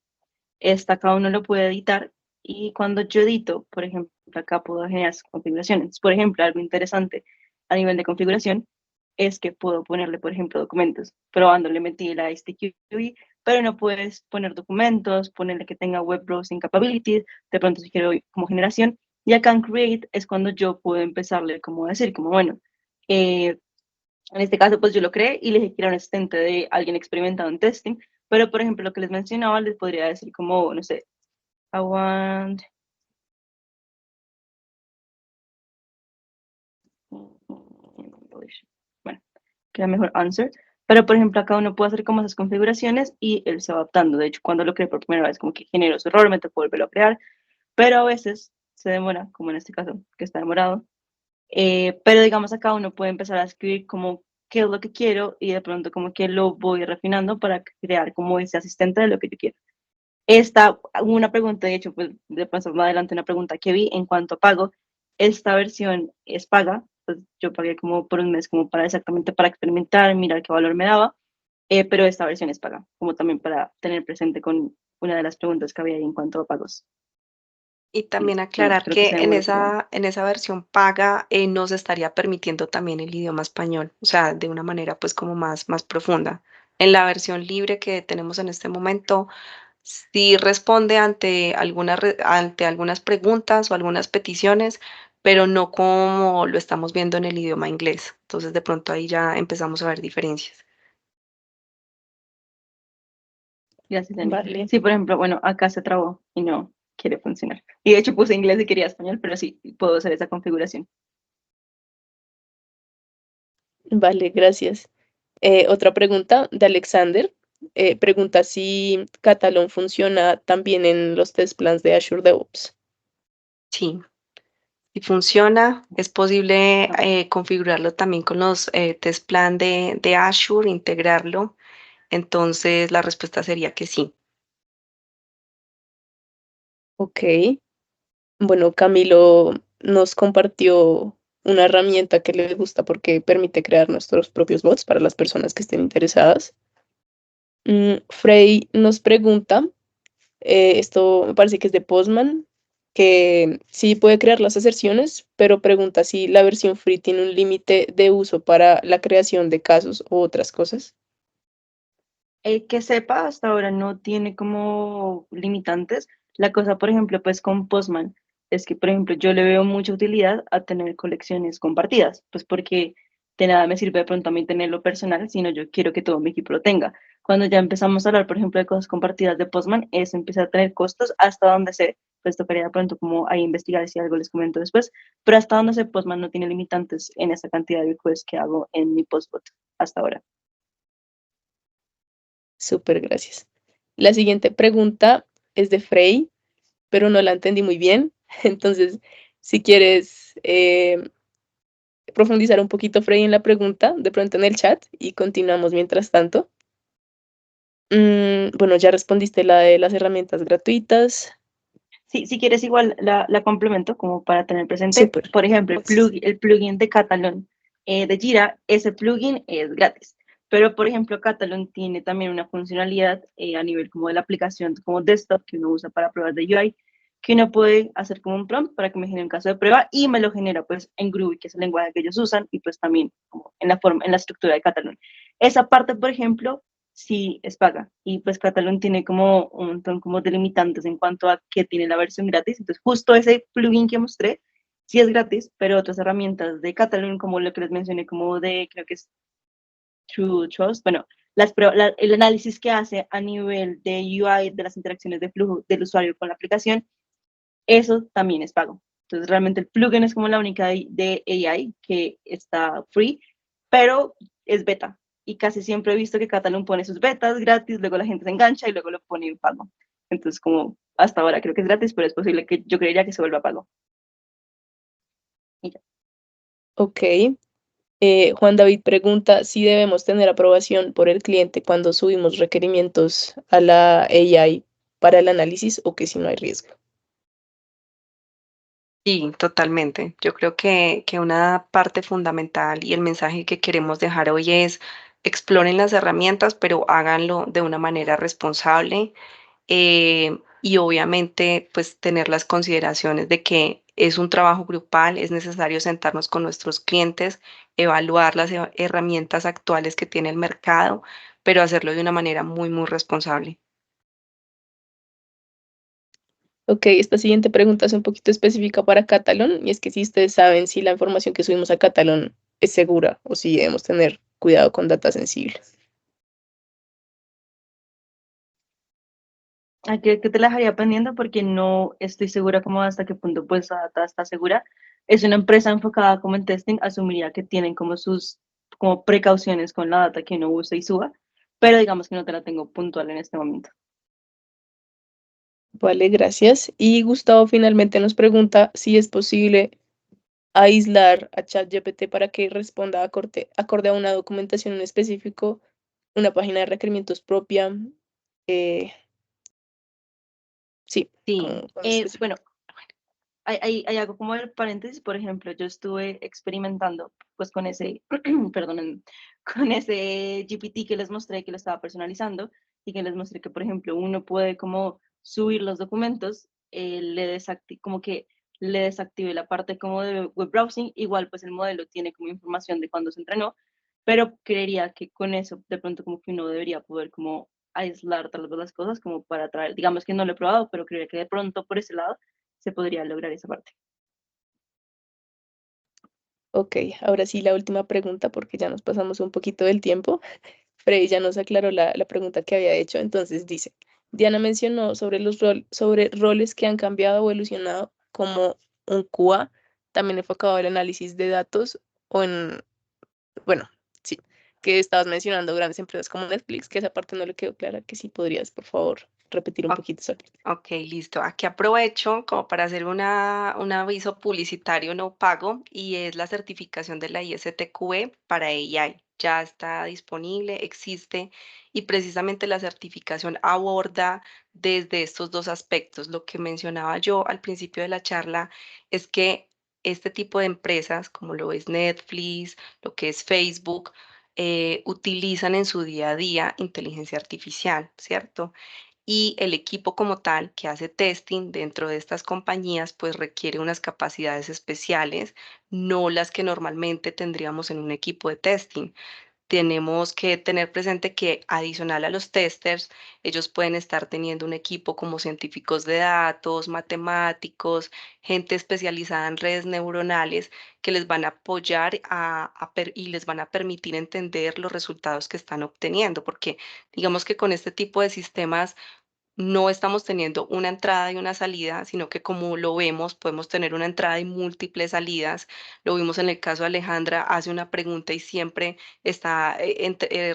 Acá uno lo puede editar y cuando yo edito, por ejemplo, acá puedo generar configuraciones. Por ejemplo, algo interesante a nivel de configuración es que puedo ponerle, por ejemplo, documentos. Probando le metí la HTTP, pero no puedes poner documentos, ponerle que tenga web browsing capabilities, de pronto si quiero como generación. Y acá en Create es cuando yo puedo empezarle como a decir, como bueno, en este caso, pues yo lo creé y le dije que era un asistente de alguien experimentado en testing, pero por ejemplo, lo que les mencionaba, les podría decir como, no sé, I want... Bueno, queda mejor answer. Pero por ejemplo, acá uno puede hacer como esas configuraciones y él se va adaptando. De hecho, cuando lo creé por primera vez, como que generó su error, me tocó volverlo a crear, pero a veces se demora, como en este caso, que está demorado, Pero digamos acá uno puede empezar a escribir como qué es lo que quiero y de pronto como que lo voy refinando para crear como ese asistente de lo que yo quiero. Esta, una pregunta, de hecho, pues de paso más adelante una pregunta que vi en cuanto a pago. Esta versión es paga, pues yo pagué como por un mes como para exactamente para experimentar, mirar qué valor me daba, pero esta versión es paga, como también para tener presente con una de las preguntas que había ahí en cuanto a pagos.
Y
Y
también
bueno,
aclarar
creo que
que en
seguro que ya.
esa versión paga nos estaría permitiendo también el idioma español, o sea, de una manera pues como más profunda. En la versión libre que tenemos en este momento, sí responde ante algunas preguntas o algunas peticiones, pero no como lo estamos viendo en el idioma inglés. Entonces, de pronto ahí ya empezamos a ver diferencias.
Gracias, Dani.
Vale,
Sí, por ejemplo, bueno, acá se trabó y no quiere funcionar. Y de hecho puse inglés y quería español, pero sí, puedo hacer esa configuración.
vale, gracias. Otra pregunta de Alexander. Pregunta si Catalón funciona también en los test plans de Azure DevOps.
Sí, si funciona, es posible
No.
configurarlo también con los test plan de Azure, integrarlo. Entonces, la respuesta sería que sí.
Ok. Bueno, Camilo nos compartió una herramienta que le gusta porque permite crear nuestros propios bots para las personas que estén interesadas. Frey nos pregunta, esto me parece que es de Postman, que sí puede crear las aserciones, pero pregunta si la versión free tiene un límite de uso para la creación de casos u otras cosas.
Que sepa, hasta ahora no tiene como limitantes. La cosa, por ejemplo, pues con Postman, es que, por ejemplo, yo le veo mucha utilidad a tener colecciones compartidas, pues porque de nada me sirve de pronto a mí tenerlo personal, sino yo quiero que todo mi equipo lo tenga. Cuando ya empezamos a hablar, por ejemplo, de cosas compartidas de Postman, eso empieza a tener costos hasta donde sé, pues tocaría de pronto como ahí investigar si algo les comento después, pero hasta donde sé, Postman no tiene limitantes en esa cantidad de requests que hago en mi Postbot hasta ahora.
Súper, gracias. La siguiente pregunta es de Frey, pero no la entendí muy bien. Entonces, si quieres profundizar un poquito, Frey, en la pregunta, de pronto en el chat, y continuamos mientras tanto. Bueno, ya respondiste la de las herramientas gratuitas.
Sí, si quieres igual la complemento como para tener presente.
Súper.
Por ejemplo, el plugin de Catalan de Jira, ese plugin es gratis. Pero, por ejemplo, Catalan tiene también una funcionalidad a nivel como de la aplicación como desktop que uno usa para pruebas de UI, que uno puede hacer como un prompt para que me genere un caso de prueba y me lo genera pues en Groovy, que es el lenguaje que ellos usan, y pues también como en la forma, en la estructura de Catalan. Esa parte, por ejemplo, sí es paga. Y pues Catalan tiene como un montón como de limitantes en cuanto a que tiene la versión gratis. Entonces, justo ese plugin que mostré, sí es gratis, pero otras herramientas de Catalan, como lo que les mencioné, como de, creo que es True Trust, bueno, el análisis que hace a nivel de UI, de las interacciones de flujo del usuario con la aplicación, eso también es pago. Entonces, realmente el plugin es como la única de AI que está free, pero es beta. Y casi siempre he visto que Catalan pone sus betas gratis, luego la gente se engancha y luego lo pone en pago. Entonces, como hasta ahora creo que es gratis, pero es posible que yo creería que se vuelva pago. Y ya.
Ok. Juan David pregunta si debemos tener aprobación por el cliente cuando subimos requerimientos a la AI para el análisis o que si no hay riesgo.
Sí, totalmente. Yo creo que una parte fundamental y el mensaje que queremos dejar hoy es exploren las herramientas, pero háganlo de una manera responsable y obviamente pues tener las consideraciones de que es un trabajo grupal, es necesario sentarnos con nuestros clientes, evaluar las herramientas actuales que tiene el mercado, pero hacerlo de una manera muy responsable.
Ok, esta siguiente pregunta es un poquito específica para Catalón y es que si ustedes saben si la información que subimos a Catalón es segura o si debemos tener cuidado con datos sensibles.
Aquí que te la dejaría pendiente porque no estoy segura como hasta qué punto pues esa data está segura. Es una empresa enfocada como en testing, asumiría que tienen como sus como precauciones con la data que uno usa y suba, pero digamos que no te la tengo puntual en este momento.
Vale, gracias. Y Gustavo finalmente nos pregunta si es posible aislar a ChatGPT para que responda acorde a una documentación en específico, una página de requerimientos propia. Sí,
Sí,
como específico.
Bueno, hay algo como el paréntesis, por ejemplo, yo estuve experimentando pues con ese, perdonen, con ese GPT que les mostré que lo estaba personalizando y que les mostré que, por ejemplo, uno puede como subir los documentos, como que le desactive la parte como de web browsing, igual pues el modelo tiene como información de cuándo se entrenó, pero creería que con eso de pronto como que uno debería poder como aislar tal vez las cosas como para traer, digamos que no lo he probado, pero creería que de pronto por ese lado se podría lograr esa parte.
Ok, ahora sí la última pregunta porque ya nos pasamos un poquito del tiempo. Freddy ya nos aclaró la pregunta que había hecho. Entonces dice, Diana mencionó sobre roles que han cambiado o evolucionado como un QA, también enfocado al análisis de datos o en, bueno, sí, que estabas mencionando grandes empresas como Netflix, que esa parte no le quedó clara, que sí podrías, por favor, repetir un
o-
poquito esa parte.
ok, listo. Aquí aprovecho como para hacer un aviso publicitario no pago y es la certificación de la ISTQB para AI. Ya está disponible, existe y precisamente la certificación aborda desde estos dos aspectos. Lo que mencionaba yo al principio de la charla es que este tipo de empresas, como lo es Netflix, lo que es Facebook, utilizan en su día a día inteligencia artificial, ¿cierto? Y el equipo como tal que hace testing dentro de estas compañías pues requiere unas capacidades especiales, no las que normalmente tendríamos en un equipo de testing. Tenemos que tener presente que adicional a los testers, ellos pueden estar teniendo un equipo como científicos de datos, matemáticos, gente especializada en redes neuronales que les van a apoyar y les van a permitir entender los resultados que están obteniendo, porque digamos que con este tipo de sistemas no estamos teniendo una entrada y una salida, sino que como lo vemos, podemos tener una entrada y múltiples salidas. Lo vimos en el caso de Alejandra, hace una pregunta y siempre está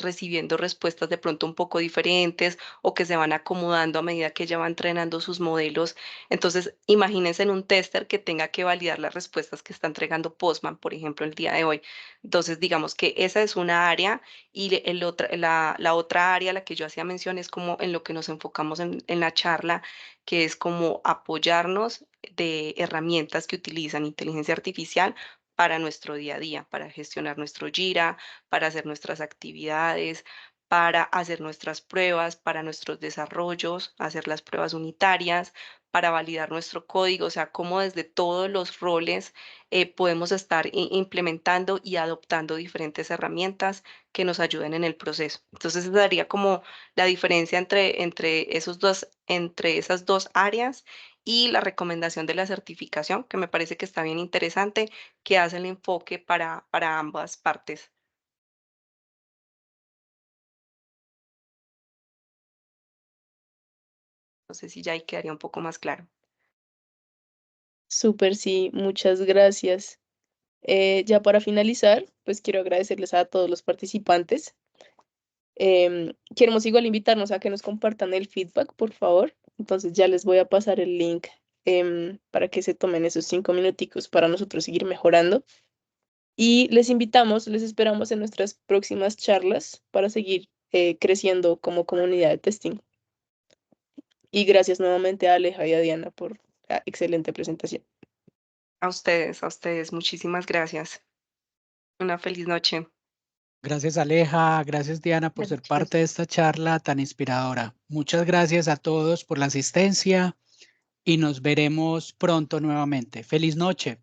recibiendo respuestas de pronto un poco diferentes o que se van acomodando a medida que ella va entrenando sus modelos. Entonces, imagínense en un tester que tenga que validar las respuestas que está entregando Postman, por ejemplo, el día de hoy. Entonces, digamos que esa es una área y la otra área a la que yo hacía mención es como en lo que nos enfocamos en la charla, que es como apoyarnos de herramientas que utilizan inteligencia artificial para nuestro día a día, para gestionar nuestro Jira, para hacer nuestras actividades, para hacer nuestras pruebas, para nuestros desarrollos, hacer las pruebas unitarias, para validar nuestro código, o sea, cómo desde todos los roles podemos estar implementando y adoptando diferentes herramientas que nos ayuden en el proceso. Entonces, esa daría como la diferencia entre esas dos áreas y la recomendación de la certificación, que me parece que está bien interesante, que hace el enfoque para ambas partes. No sé si ya ahí quedaría un poco más claro.
Súper, sí, muchas gracias. Ya para finalizar, pues quiero agradecerles a todos los participantes. Queremos igual invitarnos a que nos compartan el feedback, por favor. Entonces ya les voy a pasar el link para que se tomen esos 5 minuticos para nosotros seguir mejorando. Y les esperamos en nuestras próximas charlas para seguir creciendo como comunidad de testing. Y gracias nuevamente a Aleja y a Diana por la excelente presentación.
A ustedes, muchísimas gracias. Una feliz noche.
Gracias Aleja, gracias Diana por ser
Gracias.
parte de esta charla tan inspiradora. Muchas gracias a todos por la asistencia y nos veremos pronto nuevamente. Feliz noche.